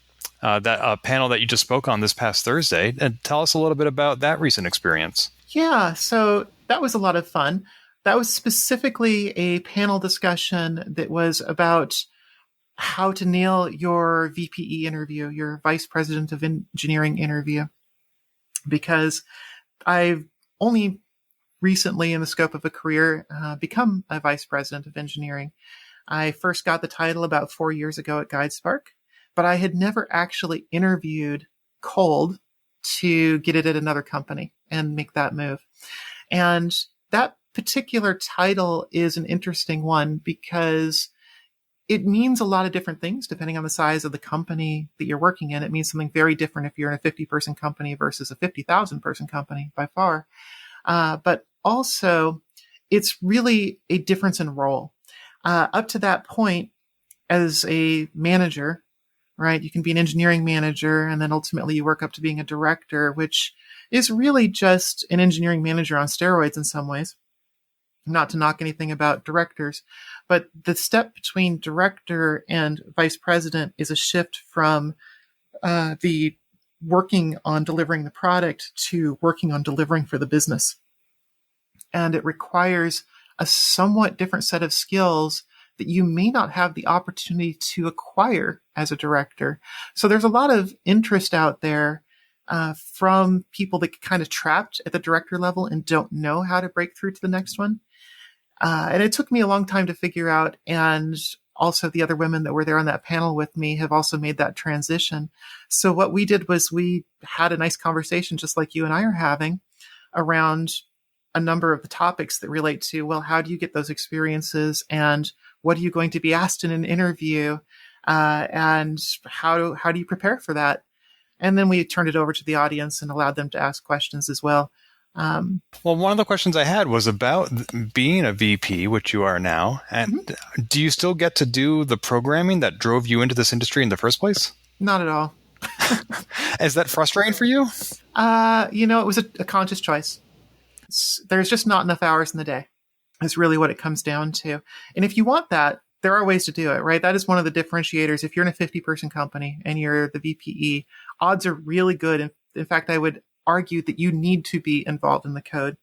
that panel that you just spoke on this past Thursday. And tell us a little bit about that recent experience. Yeah, so that was a lot of fun. That was specifically a panel discussion that was about how to nail your VPE interview, your Vice President of Engineering interview, because I've only recently, in the scope of a career, become a Vice President of Engineering. I first got the title about 4 years ago at GuideSpark, but I had never actually interviewed cold to get it at another company and make that move. And that particular title is an interesting one because it means a lot of different things depending on the size of the company that you're working in. It means something very different if you're in a 50-person company versus a 50,000-person company by far. But also, it's really a difference in role. Up to that point, as a manager, right, you can be an engineering manager, and then ultimately you work up to being a director, which is really just an engineering manager on steroids in some ways. Not to knock anything about directors, but the step between director and vice president is a shift from the working on delivering the product to working on delivering for the business. And it requires a somewhat different set of skills that you may not have the opportunity to acquire as a director. So there's a lot of interest out there from people that get kind of trapped at the director level and don't know how to break through to the next one. And it took me a long time to figure out. And also the other women that were there on that panel with me have also made that transition. So what we did was we had a nice conversation, just like you and I are having, around a number of the topics that relate to, well, how do you get those experiences, and what are you going to be asked in an interview, and how do you prepare for that? And then we turned it over to the audience and allowed them to ask questions as well. Well, one of the questions I had was about being a VP, which you are now. And do you still get to do the programming that drove you into this industry in the first place? Not at all. Is that frustrating for you? It was a conscious choice. There's just not enough hours in the day. Is really what it comes down to. And if you want that, there are ways to do it, right? That is one of the differentiators. If you're in a 50-person company and you're the VPE, odds are really good. In fact, I would argue that you need to be involved in the code.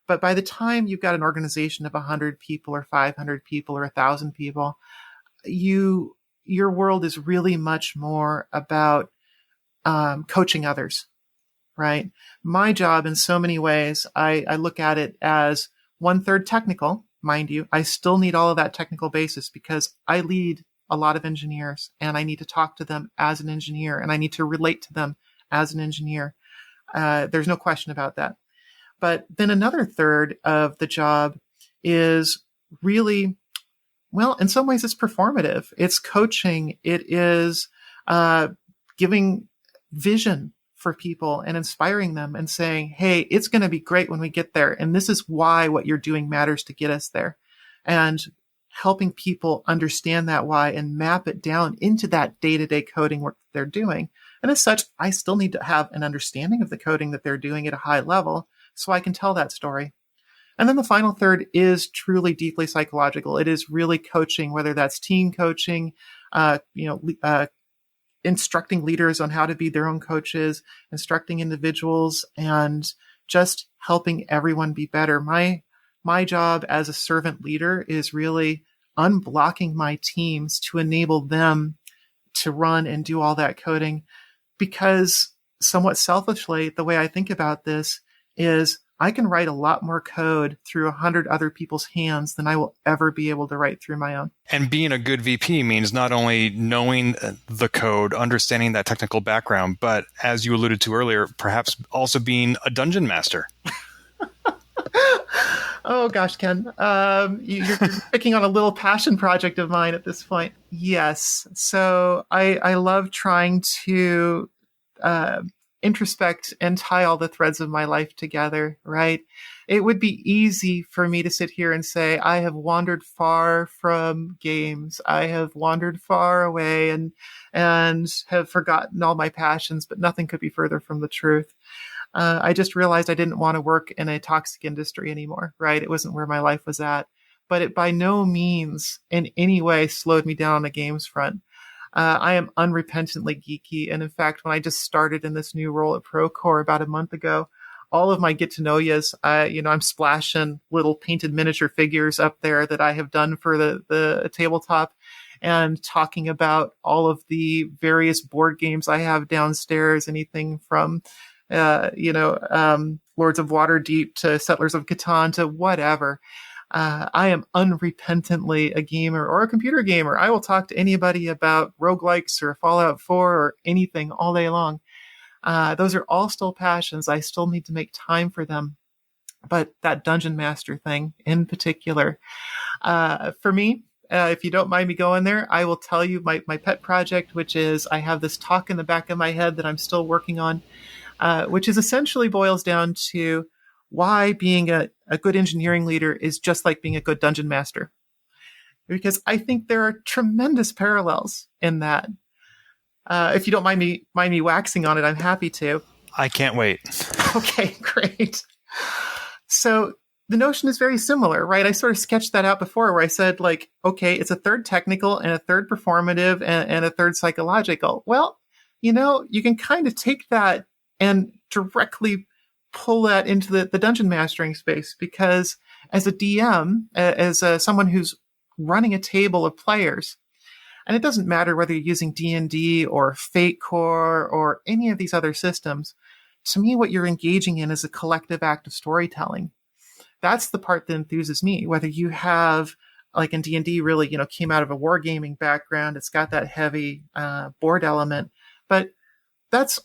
But by the time you've got an organization of 100 people or 500 people or 1,000 people, your world is really much more about coaching others, right? My job in so many ways, I look at it as 1/3 technical, mind you. I still need all of that technical basis because I lead a lot of engineers and I need to talk to them as an engineer and I need to relate to them as an engineer. There's no question about that. But then another third of the job is really, well, in some ways it's performative. It's coaching. It is giving vision for people and inspiring them and saying, hey, it's going to be great when we get there. And this is why what you're doing matters to get us there. And helping people understand that why and map it down into that day-to-day coding work that they're doing. And as such, I still need to have an understanding of the coding that they're doing at a high level so I can tell that story. And then the final third is truly deeply psychological. It is really coaching, whether that's team coaching, instructing leaders on how to be their own coaches, instructing individuals, and just helping everyone be better. My job as a servant leader is really unblocking my teams to enable them to run and do all that coding, because somewhat selfishly, the way I think about this is I can write a lot more code through 100 other people's hands than I will ever be able to write through my own. And being a good VP means not only knowing the code, understanding that technical background, but as you alluded to earlier, perhaps also being a dungeon master. Oh gosh, Ken, you're picking on a little passion project of mine at this point. Yes. So I love trying to introspect and tie all the threads of my life together, right? It would be easy for me to sit here and say, I have wandered far from games. I have wandered far away and have forgotten all my passions, but nothing could be further from the truth. I just realized I didn't want to work in a toxic industry anymore, right? It wasn't where my life was at, but it by no means in any way slowed me down on the games front. I am unrepentantly geeky. And in fact, when I just started in this new role at Procore about a month ago, all of my get to know yous, I'm splashing little painted miniature figures up there that I have done for the tabletop and talking about all of the various board games I have downstairs, anything from, Lords of Waterdeep to Settlers of Catan to whatever. I am unrepentantly a gamer or a computer gamer. I will talk to anybody about roguelikes or Fallout 4 or anything all day long. Those are all still passions. I still need to make time for them. But that Dungeon Master thing in particular, for me, if you don't mind me going there, I will tell you my pet project, which is I have this talk in the back of my head that I'm still working on, which is essentially boils down to why being a good engineering leader is just like being a good dungeon master. Because I think there are tremendous parallels in that. If you don't mind me waxing on it, I'm happy to. I can't wait. Okay, great. So the notion is very similar, right? I sort of sketched that out before where I said, like, okay, it's a third technical and a third performative and a third psychological. Well, you can kind of take that and directly pull that into the dungeon mastering space, because as a DM, as someone who's running a table of players, and it doesn't matter whether you're using D&D or Fate Core or any of these other systems, to me, what you're engaging in is a collective act of storytelling. That's the part that enthuses me. Whether you have, like in D&D, really, came out of a wargaming background, it's got that heavy board element, but that's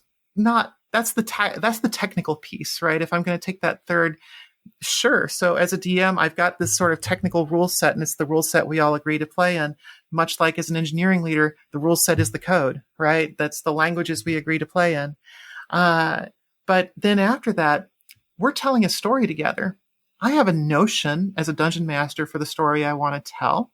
the technical piece, right? If I'm going to take that third, sure. So as a DM, I've got this sort of technical rule set, and it's the rule set we all agree to play in. Much like as an engineering leader, the rule set is the code, right? That's the languages we agree to play in. But then after that, we're telling a story together. I have a notion as a dungeon master for the story I want to tell,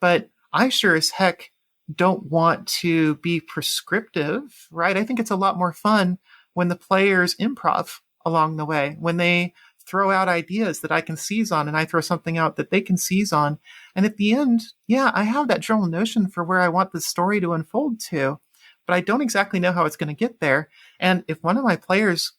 but I sure as heck don't want to be prescriptive, right? I think it's a lot more fun when the players improv along the way, when they throw out ideas that I can seize on and I throw something out that they can seize on. And at the end, yeah, I have that general notion for where I want the story to unfold to, but I don't exactly know how it's going to get there. And if one of my players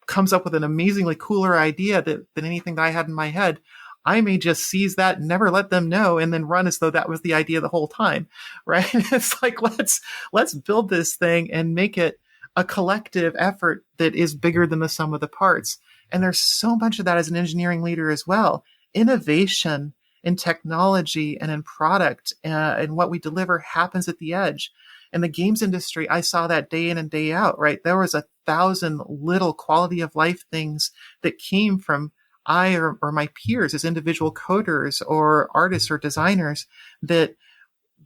comes up with an amazingly cooler idea than anything that I had in my head, I may just seize that and never let them know and then run as though that was the idea the whole time, right? It's like, let's build this thing and make it a collective effort that is bigger than the sum of the parts. And there's so much of that as an engineering leader as well. Innovation in technology and in product and what we deliver happens at the edge. In the games industry, I saw that day in and day out, right? There was 1,000 little quality of life things that came from I or my peers as individual coders or artists or designers that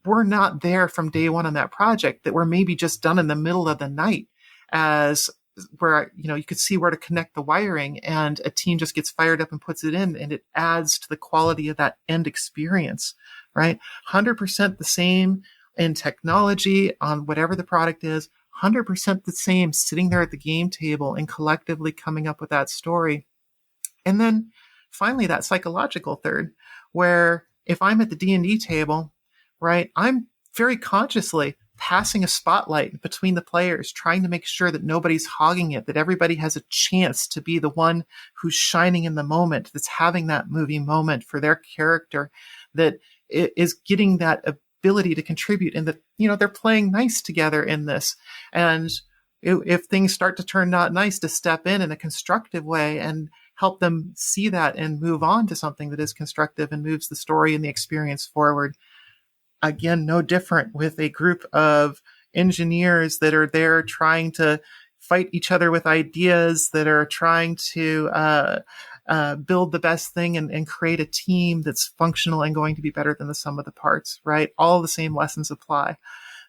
were not there from day one on that project, that were maybe just done in the middle of the night as where, you could see where to connect the wiring, and a team just gets fired up and puts it in, and it adds to the quality of that end experience, right? 100% the same in technology on whatever the product is, 100% the same sitting there at the game table and collectively coming up with that story. And then finally, that psychological third, where if I'm at the D&D table, right, I'm very consciously passing a spotlight between the players, trying to make sure that nobody's hogging it, that everybody has a chance to be the one who's shining in the moment, that's having that movie moment for their character, that is getting that ability to contribute, and that, they're playing nice together in this. And if things start to turn not nice, to step in a constructive way and help them see that and move on to something that is constructive and moves the story and the experience forward. Again, no different with a group of engineers that are there trying to fight each other with ideas, that are trying to build the best thing and create a team that's functional and going to be better than the sum of the parts, right? All the same lessons apply.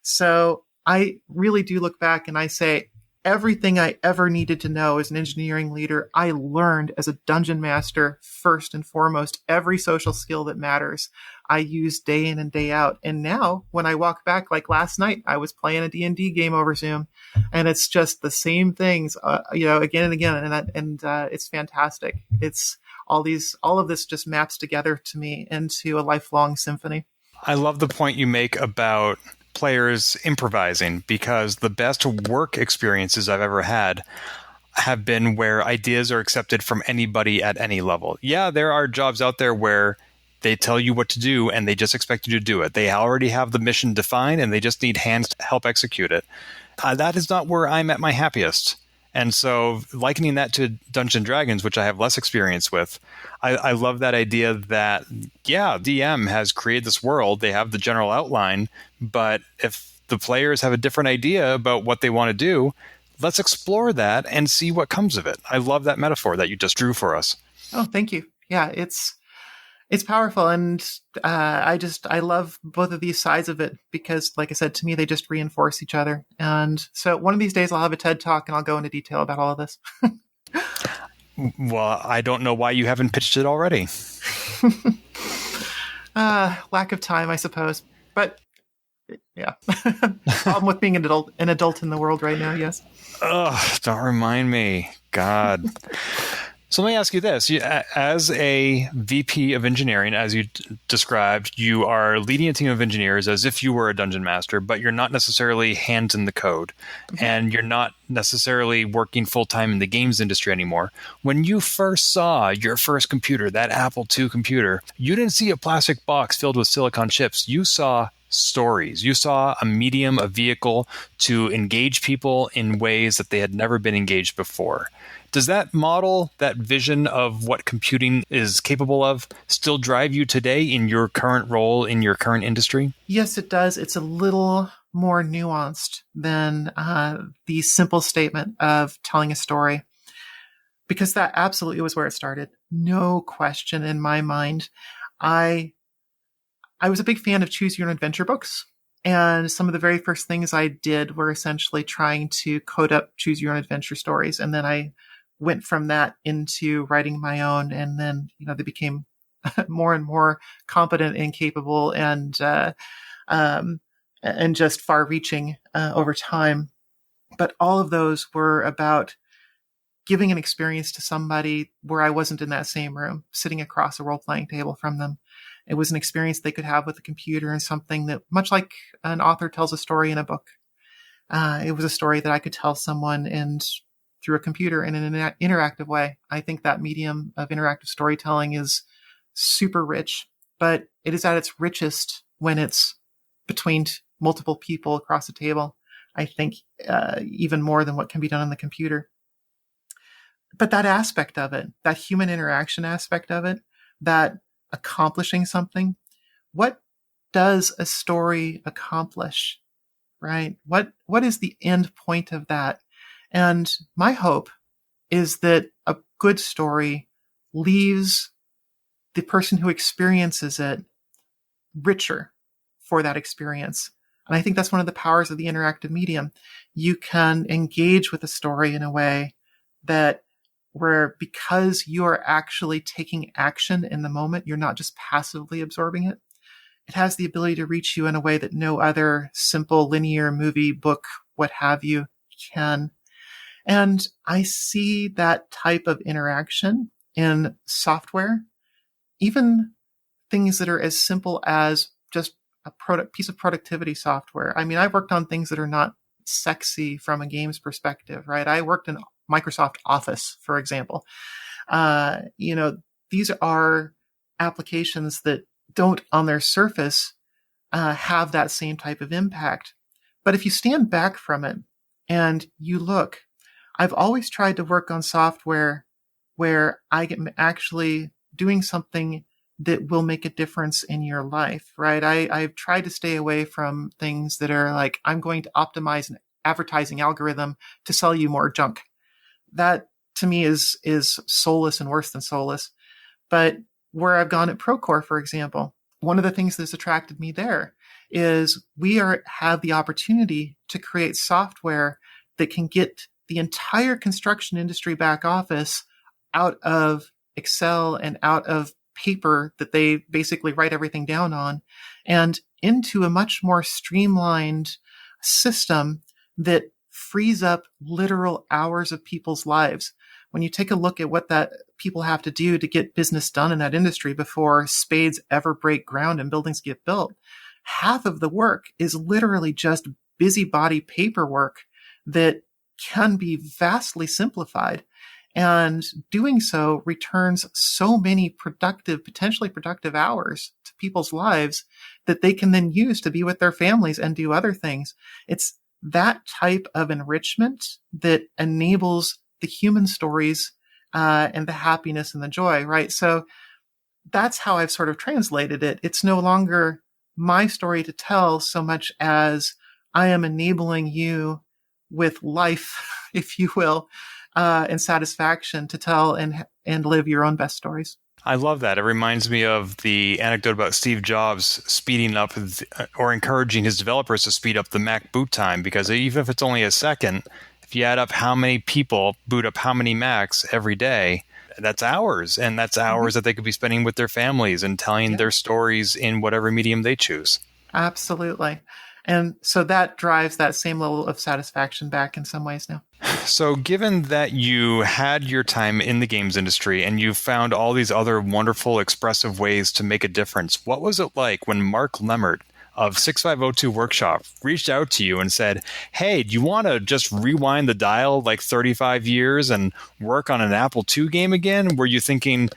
So I really do look back and I say, everything I ever needed to know as an engineering leader, I learned as a dungeon master first and foremost. Every social skill that matters, I use day in and day out. And now when I walk back, like last night, I was playing a D&D game over Zoom, and it's just the same things, again and again. And it's fantastic. It's all of this just maps together to me into a lifelong symphony. I love the point you make about players improvising, because the best work experiences I've ever had have been where ideas are accepted from anybody at any level. Yeah, there are jobs out there where they tell you what to do and they just expect you to do it. They already have the mission defined and they just need hands to help execute it. That is not where I'm at my happiest. And so likening that to Dungeons & Dragons, which I have less experience with, I love that idea that, yeah, DM has created this world. They have the general outline, but if the players have a different idea about what they want to do, let's explore that and see what comes of it. I love that metaphor that you just drew for us. Oh, thank you. Yeah, it's powerful. And I love both of these sides of it because, like I said, to me, they just reinforce each other. And so one of these days I'll have a TED Talk and I'll go into detail about all of this. Well, I don't know why you haven't pitched it already. Lack of time, I suppose. But yeah, problem with being an adult in the world right now. Yes. Ugh, don't remind me. God. So let me ask you this. As a VP of engineering, as you described, you are leading a team of engineers as if you were a dungeon master, but you're not necessarily hands in the code. Mm-hmm. And you're not necessarily working full-time in the games industry anymore. When you first saw your first computer, that Apple II computer, you didn't see a plastic box filled with silicon chips. You saw stories. You saw a medium, a vehicle to engage people in ways that they had never been engaged before. Does that model, that vision of what computing is capable of, still drive you today in your current role in your current industry? Yes, it does. It's a little more nuanced than the simple statement of telling a story, because that absolutely was where it started. No question in my mind. I was a big fan of choose your own adventure books. And some of the very first things I did were essentially trying to code up choose your own adventure stories. And then I went from that into writing my own. And then, they became more and more competent and capable and just far reaching over time. But all of those were about giving an experience to somebody where I wasn't in that same room, sitting across a role-playing table from them. It was an experience they could have with a computer, and something that, much like an author tells a story in a book, it was a story that I could tell someone and through a computer in an interactive way. I think that medium of interactive storytelling is super rich, but it is at its richest when it's between multiple people across a table. I think even more than what can be done on the computer. But that aspect of it, that human interaction aspect of it, that accomplishing something, what does a story accomplish, right? What is the end point of that? And my hope is that a good story leaves the person who experiences it richer for that experience. And I think that's one of the powers of the interactive medium. You can engage with a story in a way where because you are actually taking action in the moment, you're not just passively absorbing it. It has the ability to reach you in a way that no other simple linear movie, book, what have you, can. And I see that type of interaction in software, even things that are as simple as just a piece of productivity software. I mean, I've worked on things that are not sexy from a games perspective, right? I worked in Microsoft Office, for example. These are applications that don't on their surface have that same type of impact. But if you stand back from it and you look, I've always tried to work on software where I am actually doing something that will make a difference in your life, right? I've tried to stay away from things that are like, I'm going to optimize an advertising algorithm to sell you more junk. That to me is soulless and worse than soulless. But where I've gone at Procore, for example, one of the things that's attracted me there is we have the opportunity to create software that can get the entire construction industry back office out of Excel and out of paper that they basically write everything down on, and into a much more streamlined system that frees up literal hours of people's lives. When you take a look at what that people have to do to get business done in that industry before spades ever break ground and buildings get built, half of the work is literally just busybody paperwork that can be vastly simplified. And doing so returns so many potentially productive hours to people's lives that they can then use to be with their families and do other things. It's that type of enrichment that enables the human stories and the happiness and the joy, right? So that's how I've sort of translated it. It's no longer my story to tell so much as I am enabling you with life, if you will, and satisfaction to tell and live your own best stories. I love that. It reminds me of the anecdote about Steve Jobs speeding up or encouraging his developers to speed up the Mac boot time, because even if it's only a second, if you add up how many people boot up how many Macs every day, that's hours. And that's hours that they could be spending with their families and telling their stories in whatever medium they choose. Absolutely. And so that drives that same level of satisfaction back in some ways now. So given that you had your time in the games industry and you found all these other wonderful, expressive ways to make a difference, what was it like when Mark Lemmert of 6502 Workshop reached out to you and said, hey, do you want to just rewind the dial like 35 years and work on an Apple II game again? Were you thinking,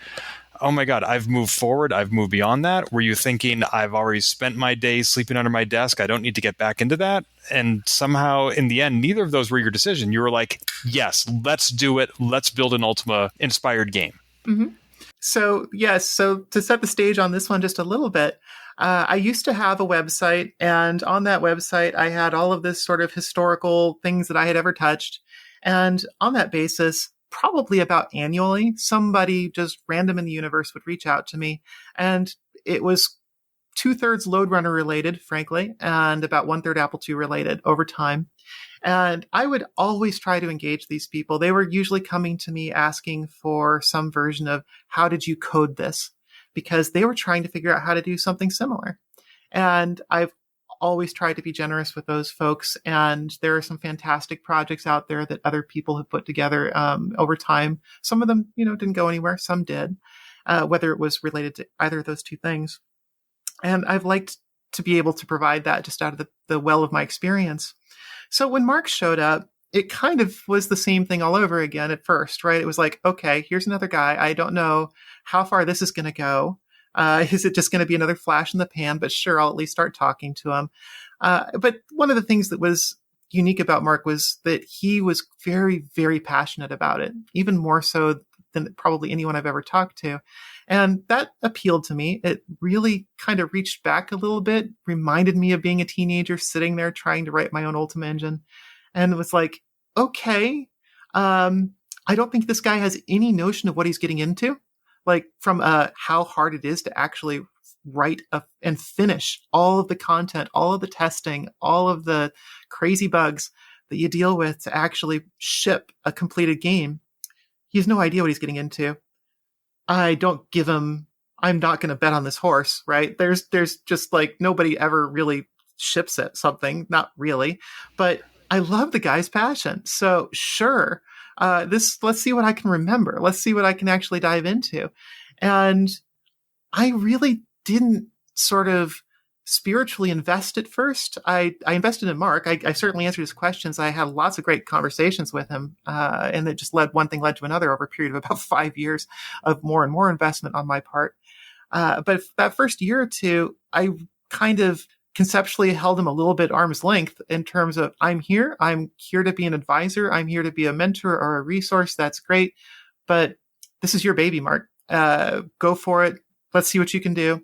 oh my God, I've moved forward, I've moved beyond that? Were you thinking, I've already spent my days sleeping under my desk, I don't need to get back into that? And somehow, in the end, neither of those were your decision. You were like, yes, let's do it. Let's build an Ultima-inspired game. Mm-hmm. So, yes, so to set the stage on this one just a little bit, I used to have a website, and on that website, I had all of this sort of historical things that I had ever touched. And on that basis, probably about annually, somebody just random in the universe would reach out to me. And it was 2/3 Lode Runner related, frankly, and about 1/3 Apple II related over time. And I would always try to engage these people. They were usually coming to me asking for some version of, how did you code this? Because they were trying to figure out how to do something similar. And I've always tried to be generous with those folks. And there are some fantastic projects out there that other people have put together over time. Some of them, didn't go anywhere. Some did, whether it was related to either of those two things. And I've liked to be able to provide that just out of the well of my experience. So when Mark showed up, it kind of was the same thing all over again at first, right? It was like, okay, here's another guy. I don't know how far this is going to go. Is it just going to be another flash in the pan? But sure, I'll at least start talking to him. But one of the things that was unique about Mark was that he was very, very passionate about it, even more so than probably anyone I've ever talked to. And that appealed to me. It really kind of reached back a little bit, reminded me of being a teenager sitting there trying to write my own Ultima engine. And it was like, okay, I don't think this guy has any notion of what he's getting into, like from how hard it is to actually write and finish all of the content, all of the testing, all of the crazy bugs that you deal with to actually ship a completed game. He has no idea what he's getting into. I'm not going to bet on this horse, right? There's just like nobody ever really ships at something, not really, but I love the guy's passion. So sure, let's see what I can remember. Let's see what I can actually dive into. And I really didn't sort of spiritually invest at first. I invested in Mark. I certainly answered his questions. I had lots of great conversations with him. And it just one thing led to another over a period of about 5 years of more and more investment on my part. But that first year or two, I kind of conceptually held him a little bit arm's length in terms of, I'm here to be an advisor. I'm here to be a mentor or a resource. That's great. But this is your baby, Mark. Go for it. Let's see what you can do.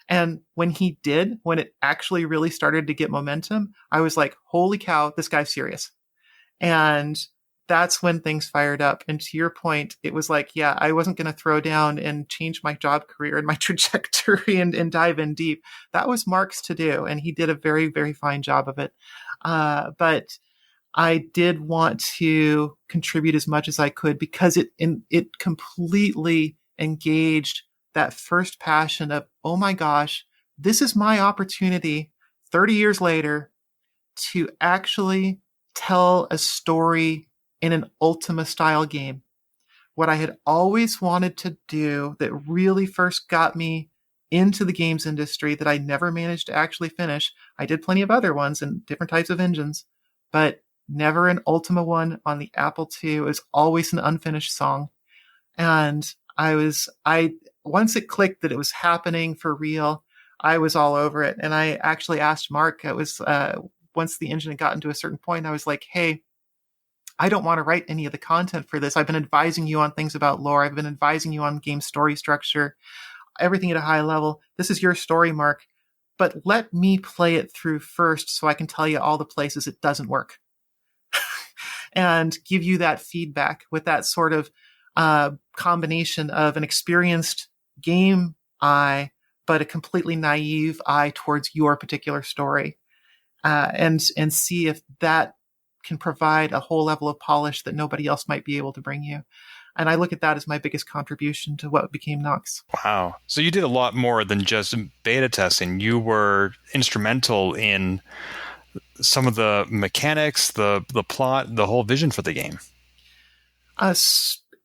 And when it actually really started to get momentum, I was like, holy cow, this guy's serious. And that's when things fired up. And to your point, it was like, yeah, I wasn't going to throw down and change my job career and my trajectory and dive in deep. That was Mark's to do. And he did a very, very fine job of it. But I did want to contribute as much as I could because it completely engaged that first passion of, oh my gosh, this is my opportunity 30 years later to actually tell a story in an Ultima style game. What I had always wanted to do that really first got me into the games industry that I never managed to actually finish. I did plenty of other ones and different types of engines, but never an Ultima one on the Apple II. It was always an unfinished song. And once it clicked that it was happening for real, I was all over it. And I actually asked Mark, it was, once the engine had gotten to a certain point, I was like, hey, I don't want to write any of the content for this. I've been advising you on things about lore. I've been advising you on game story structure, everything at a high level. This is your story, Mark, but let me play it through first so I can tell you all the places it doesn't work and give you that feedback with that sort of combination of an experienced game eye, but a completely naive eye towards your particular story, and see if that can provide a whole level of polish that nobody else might be able to bring you. And I look at that as my biggest contribution to what became Nox. Wow. So you did a lot more than just beta testing. You were instrumental in some of the mechanics, the plot, the whole vision for the game.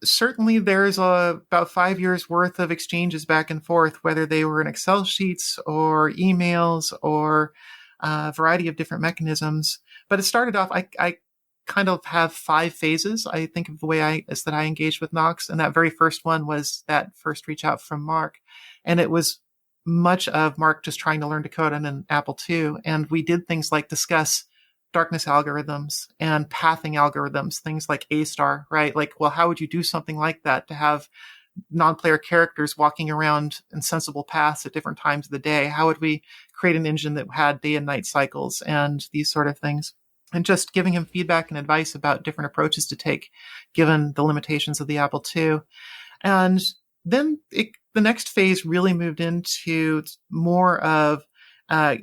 Certainly there's about 5 years worth of exchanges back and forth, whether they were in Excel sheets or emails or a variety of different mechanisms. But it started off, I kind of have 5 phases. I think of the way I engaged with Nox. And that very first one was that first reach out from Mark. And it was much of Mark just trying to learn to code on an Apple II. And we did things like discuss darkness algorithms and pathing algorithms, things like A-star, right? Like, well, how would you do something like that to have non-player characters walking around in sensible paths at different times of the day? How would we create an engine that had day and night cycles and these sort of things? And just giving him feedback and advice about different approaches to take given the limitations of the Apple II. And then the next phase really moved into more of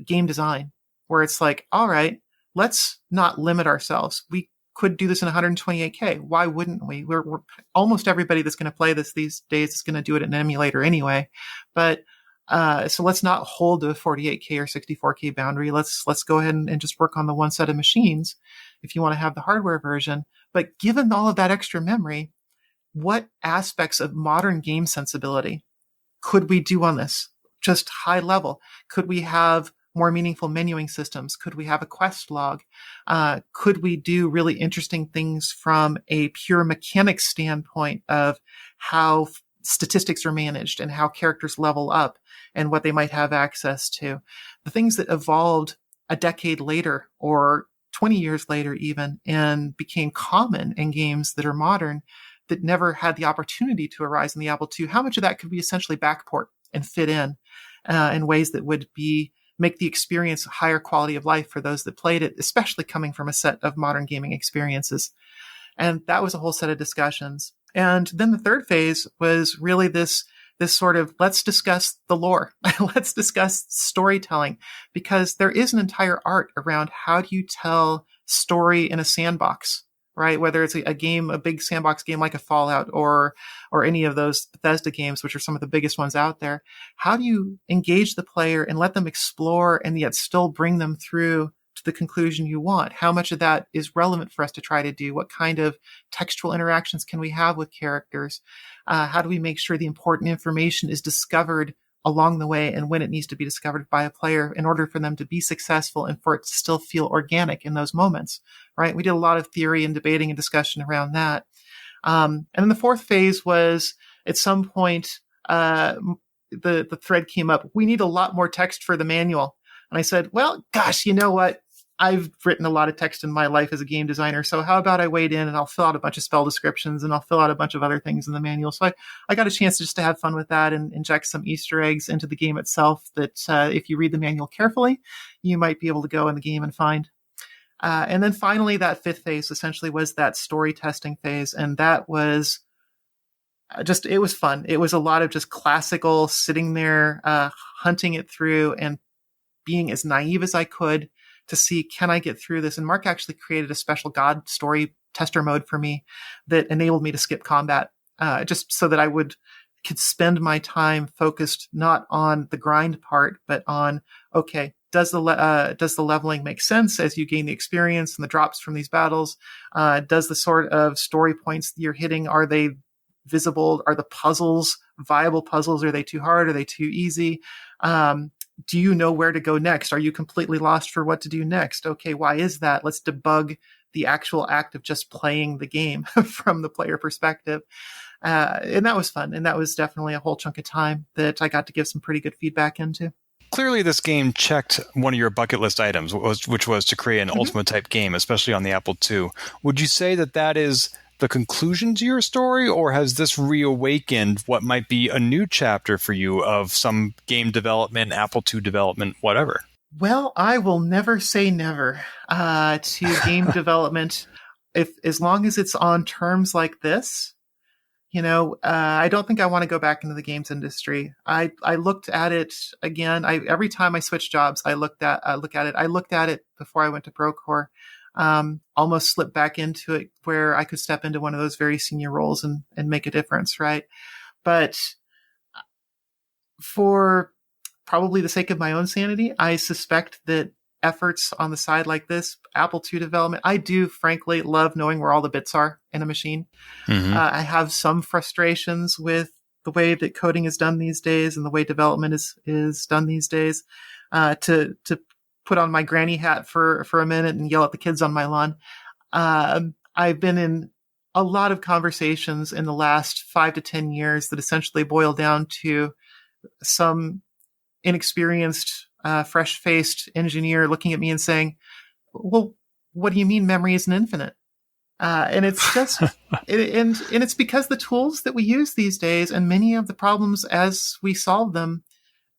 game design, where it's like, all right, let's not limit ourselves. We could do this in 128K. Why wouldn't we? We're almost everybody that's going to play this these days is going to do it in an emulator anyway. But so let's not hold to a 48K or 64K boundary. Let's go ahead and just work on the one set of machines if you want to have the hardware version. But given all of that extra memory, what aspects of modern game sensibility could we do on this? Just high level. Could we have more meaningful menuing systems? Could we have a quest log? Could we do really interesting things from a pure mechanics standpoint of how statistics are managed and how characters level up and what they might have access to? The things that evolved a decade later or 20 years later even and became common in games that are modern that never had the opportunity to arise in the Apple II. How much of that could we essentially backport and fit in ways that would make the experience a higher quality of life for those that played it, especially coming from a set of modern gaming experiences? And that was a whole set of discussions. And then the third phase was really this sort of, let's discuss the lore. Let's discuss storytelling, because there is an entire art around how do you tell story in a sandbox, right? Whether it's a game, a big sandbox game like a Fallout or any of those Bethesda games, which are some of the biggest ones out there. How do you engage the player and let them explore and yet still bring them through to the conclusion you want? How much of that is relevant for us to try to do? What kind of textual interactions can we have with characters? How do we make sure the important information is discovered along the way and when it needs to be discovered by a player in order for them to be successful and for it to still feel organic in those moments, right? We did a lot of theory and debating and discussion around that. And then the fourth phase was, at some point, the thread came up, we need a lot more text for the manual. And I said, well, gosh, you know what? I've written a lot of text in my life as a game designer. So how about I wade in and I'll fill out a bunch of spell descriptions and I'll fill out a bunch of other things in the manual. So I got a chance just to have fun with that and inject some Easter eggs into the game itself that if you read the manual carefully, you might be able to go in the game and find. And then finally, that fifth phase essentially was that story testing phase. And that was it was fun. It was a lot of just classical sitting there, hunting it through and being as naive as I could to see, can I get through this? And Mark actually created a special God story tester mode for me that enabled me to skip combat, just so that could spend my time focused not on the grind part, but on, okay, does the leveling make sense as you gain the experience and the drops from these battles? Does the sort of story points that you're hitting, are they visible? Are the puzzles viable puzzles? Are they too hard? Are they too easy? Do you know where to go next? Are you completely lost for what to do next? Okay, why is that? Let's debug the actual act of just playing the game from the player perspective. And that was fun. And that was definitely a whole chunk of time that I got to give some pretty good feedback into. Clearly, this game checked one of your bucket list items, which was to create an Ultima-type game, especially on the Apple II. Would you say that is the conclusion to your story, or has this reawakened what might be a new chapter for you of some game development, Apple II development, whatever? Well, I will never say never to game development, as long as it's on terms like this. I don't think I want to go back into the games industry. I looked at it again. Every time I switch jobs, I look at it. I looked at it before I went to Procore. Almost slipped back into it where I could step into one of those very senior roles and make a difference, right? But for probably the sake of my own sanity, I suspect that efforts on the side like this, Apple II development, I do frankly love knowing where all the bits are in a machine. Mm-hmm. I have some frustrations with the way that coding is done these days and the way development is done these days. To put on my granny hat for a minute and yell at the kids on my lawn. I've been in a lot of conversations in the last 5 to 10 years that essentially boil down to some inexperienced, fresh-faced engineer looking at me and saying, well, what do you mean memory isn't infinite? And it's just, and it's because the tools that we use these days and many of the problems as we solve them,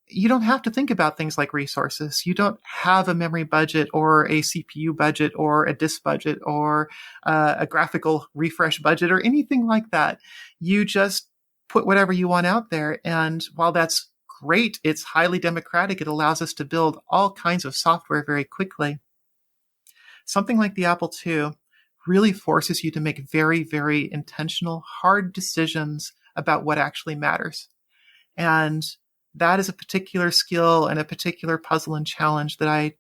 you don't have to think about things like resources. You don't have a memory budget or a CPU budget or a disk budget or a graphical refresh budget or anything like that. You just put whatever you want out there. And while that's great, it's highly democratic. It allows us to build all kinds of software very quickly. Something like the Apple II really forces you to make very, very intentional, hard decisions about what actually matters. And that is a particular skill and a particular puzzle and challenge that I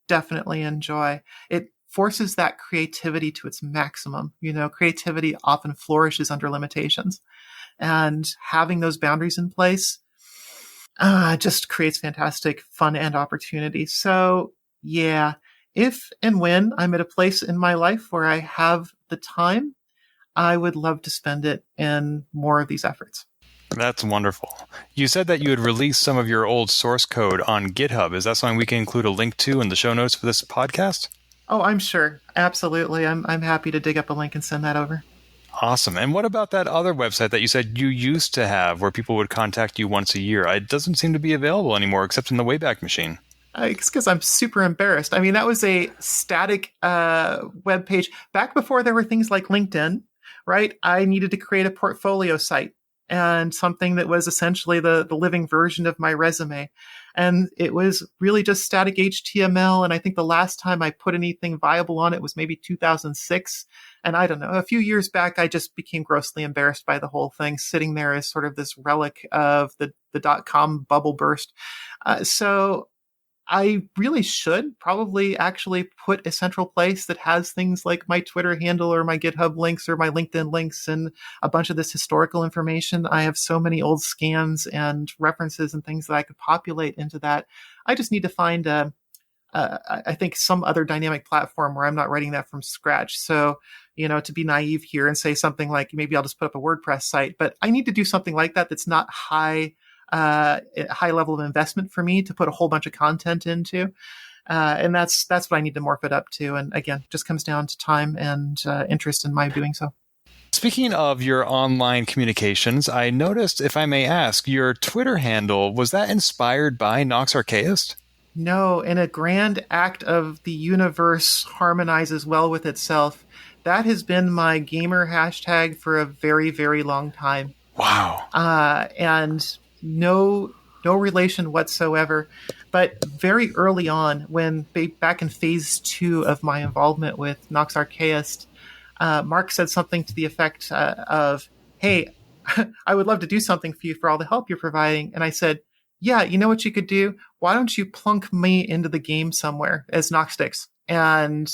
definitely enjoy. It forces that creativity to its maximum. Creativity often flourishes under limitations. And having those boundaries in place just creates fantastic fun and opportunity. So, yeah, if and when I'm at a place in my life where I have the time, I would love to spend it in more of these efforts. That's wonderful. You said that you had released some of your old source code on GitHub. Is that something we can include a link to in the show notes for this podcast? Oh, I'm sure. Absolutely. I'm happy to dig up a link and send that over. Awesome. And what about that other website that you said you used to have where people would contact you once a year? It doesn't seem to be available anymore except in the Wayback Machine. It's because I'm super embarrassed. I mean, that was a static web page. Back before there were things like LinkedIn, right? I needed to create a portfolio site and something that was essentially the living version of my resume. And it was really just static HTML. And I think the last time I put anything viable on it was maybe 2006. And I don't know, a few years back, I just became grossly embarrassed by the whole thing, sitting there as sort of this relic of the .com bubble burst. So I really should probably actually put a central place that has things like my Twitter handle or my GitHub links or my LinkedIn links and a bunch of this historical information. I have so many old scans and references and things that I could populate into that. I just need to find I think some other dynamic platform where I'm not writing that from scratch. So, to be naive here and say something like, maybe I'll just put up a WordPress site, but I need to do something like that that's not high level of investment for me to put a whole bunch of content into. And that's what I need to morph it up to. And again, just comes down to time and interest in my doing so. Speaking of your online communications, I noticed, if I may ask, your Twitter handle, was that inspired by Nox Archaist? No, in a grand act of the universe harmonizes well with itself, that has been my gamer hashtag for a very, very long time. Wow. And no no relation whatsoever. But very early on, when back in phase 2 of my involvement with Nox Archaist, Mark said something to the effect of, "Hey, I would love to do something for you for all the help you're providing." And I said, "Yeah, you know what you could do? Why don't you plunk me into the game somewhere as Noxtix? And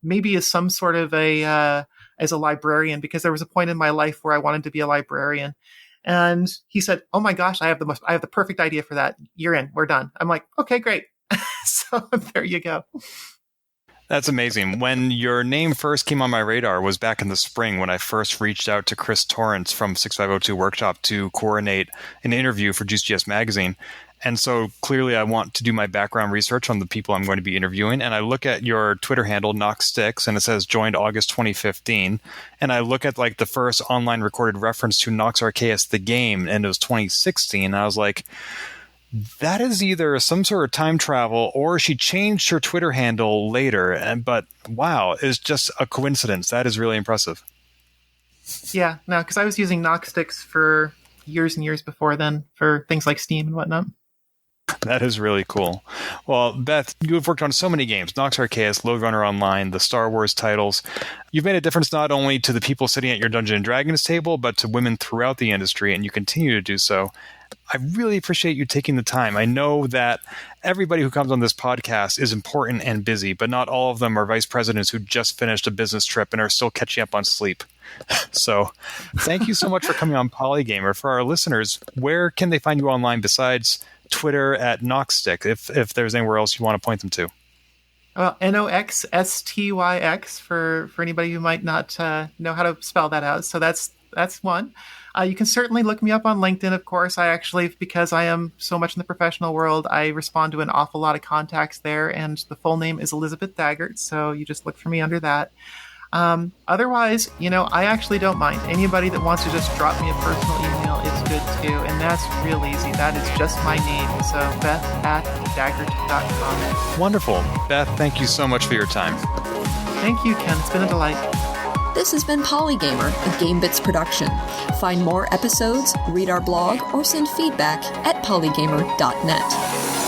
maybe as some sort of as a librarian, because there was a point in my life where I wanted to be a librarian." And he said, "Oh my gosh, I have the perfect idea for that. You're in. We're done." I'm like, "Okay, great." So there you go. That's amazing. When your name first came on my radar was back in the spring when I first reached out to Chris Torrance from 6502 Workshop to coordinate an interview for JuiceGS Magazine. And so clearly I want to do my background research on the people I'm going to be interviewing. And I look at your Twitter handle, Noxtix, and it says joined August 2015. And I look at like the first online recorded reference to Nox Archaist, the game, and it was 2016. And I was like, that is either some sort of time travel or she changed her Twitter handle later. But wow, it's just a coincidence. That is really impressive. Yeah, no, because I was using Noxtix for years and years before then for things like Steam and whatnot. That is really cool. Well, Beth, you have worked on so many games, Nox Archaist, Lode Runner Online, the Star Wars titles. You've made a difference not only to the people sitting at your Dungeons & Dragons table, but to women throughout the industry, and you continue to do so. I really appreciate you taking the time. I know that everybody who comes on this podcast is important and busy, but not all of them are vice presidents who just finished a business trip and are still catching up on sleep. So thank you so much for coming on Polygamer. For our listeners, where can they find you online besides Twitter at Noxtix, if there's anywhere else you want to point them to? Well, Noxstyx for anybody who might not know how to spell that out. So that's one. You can certainly look me up on LinkedIn, of course. I actually, because I am so much in the professional world, I respond to an awful lot of contacts there, and the full name is Elizabeth Daggert, so you just look for me under that. Otherwise, I actually don't mind. Anybody that wants to just drop me a personal email is good too, and that's real easy. That is just my name, so beth@daggert.com. Wonderful. Beth, thank you so much for your time. Thank you, Ken. It's been a delight. This has been Polygamer, a Gamebits production. Find more episodes, read our blog, or send feedback at polygamer.net.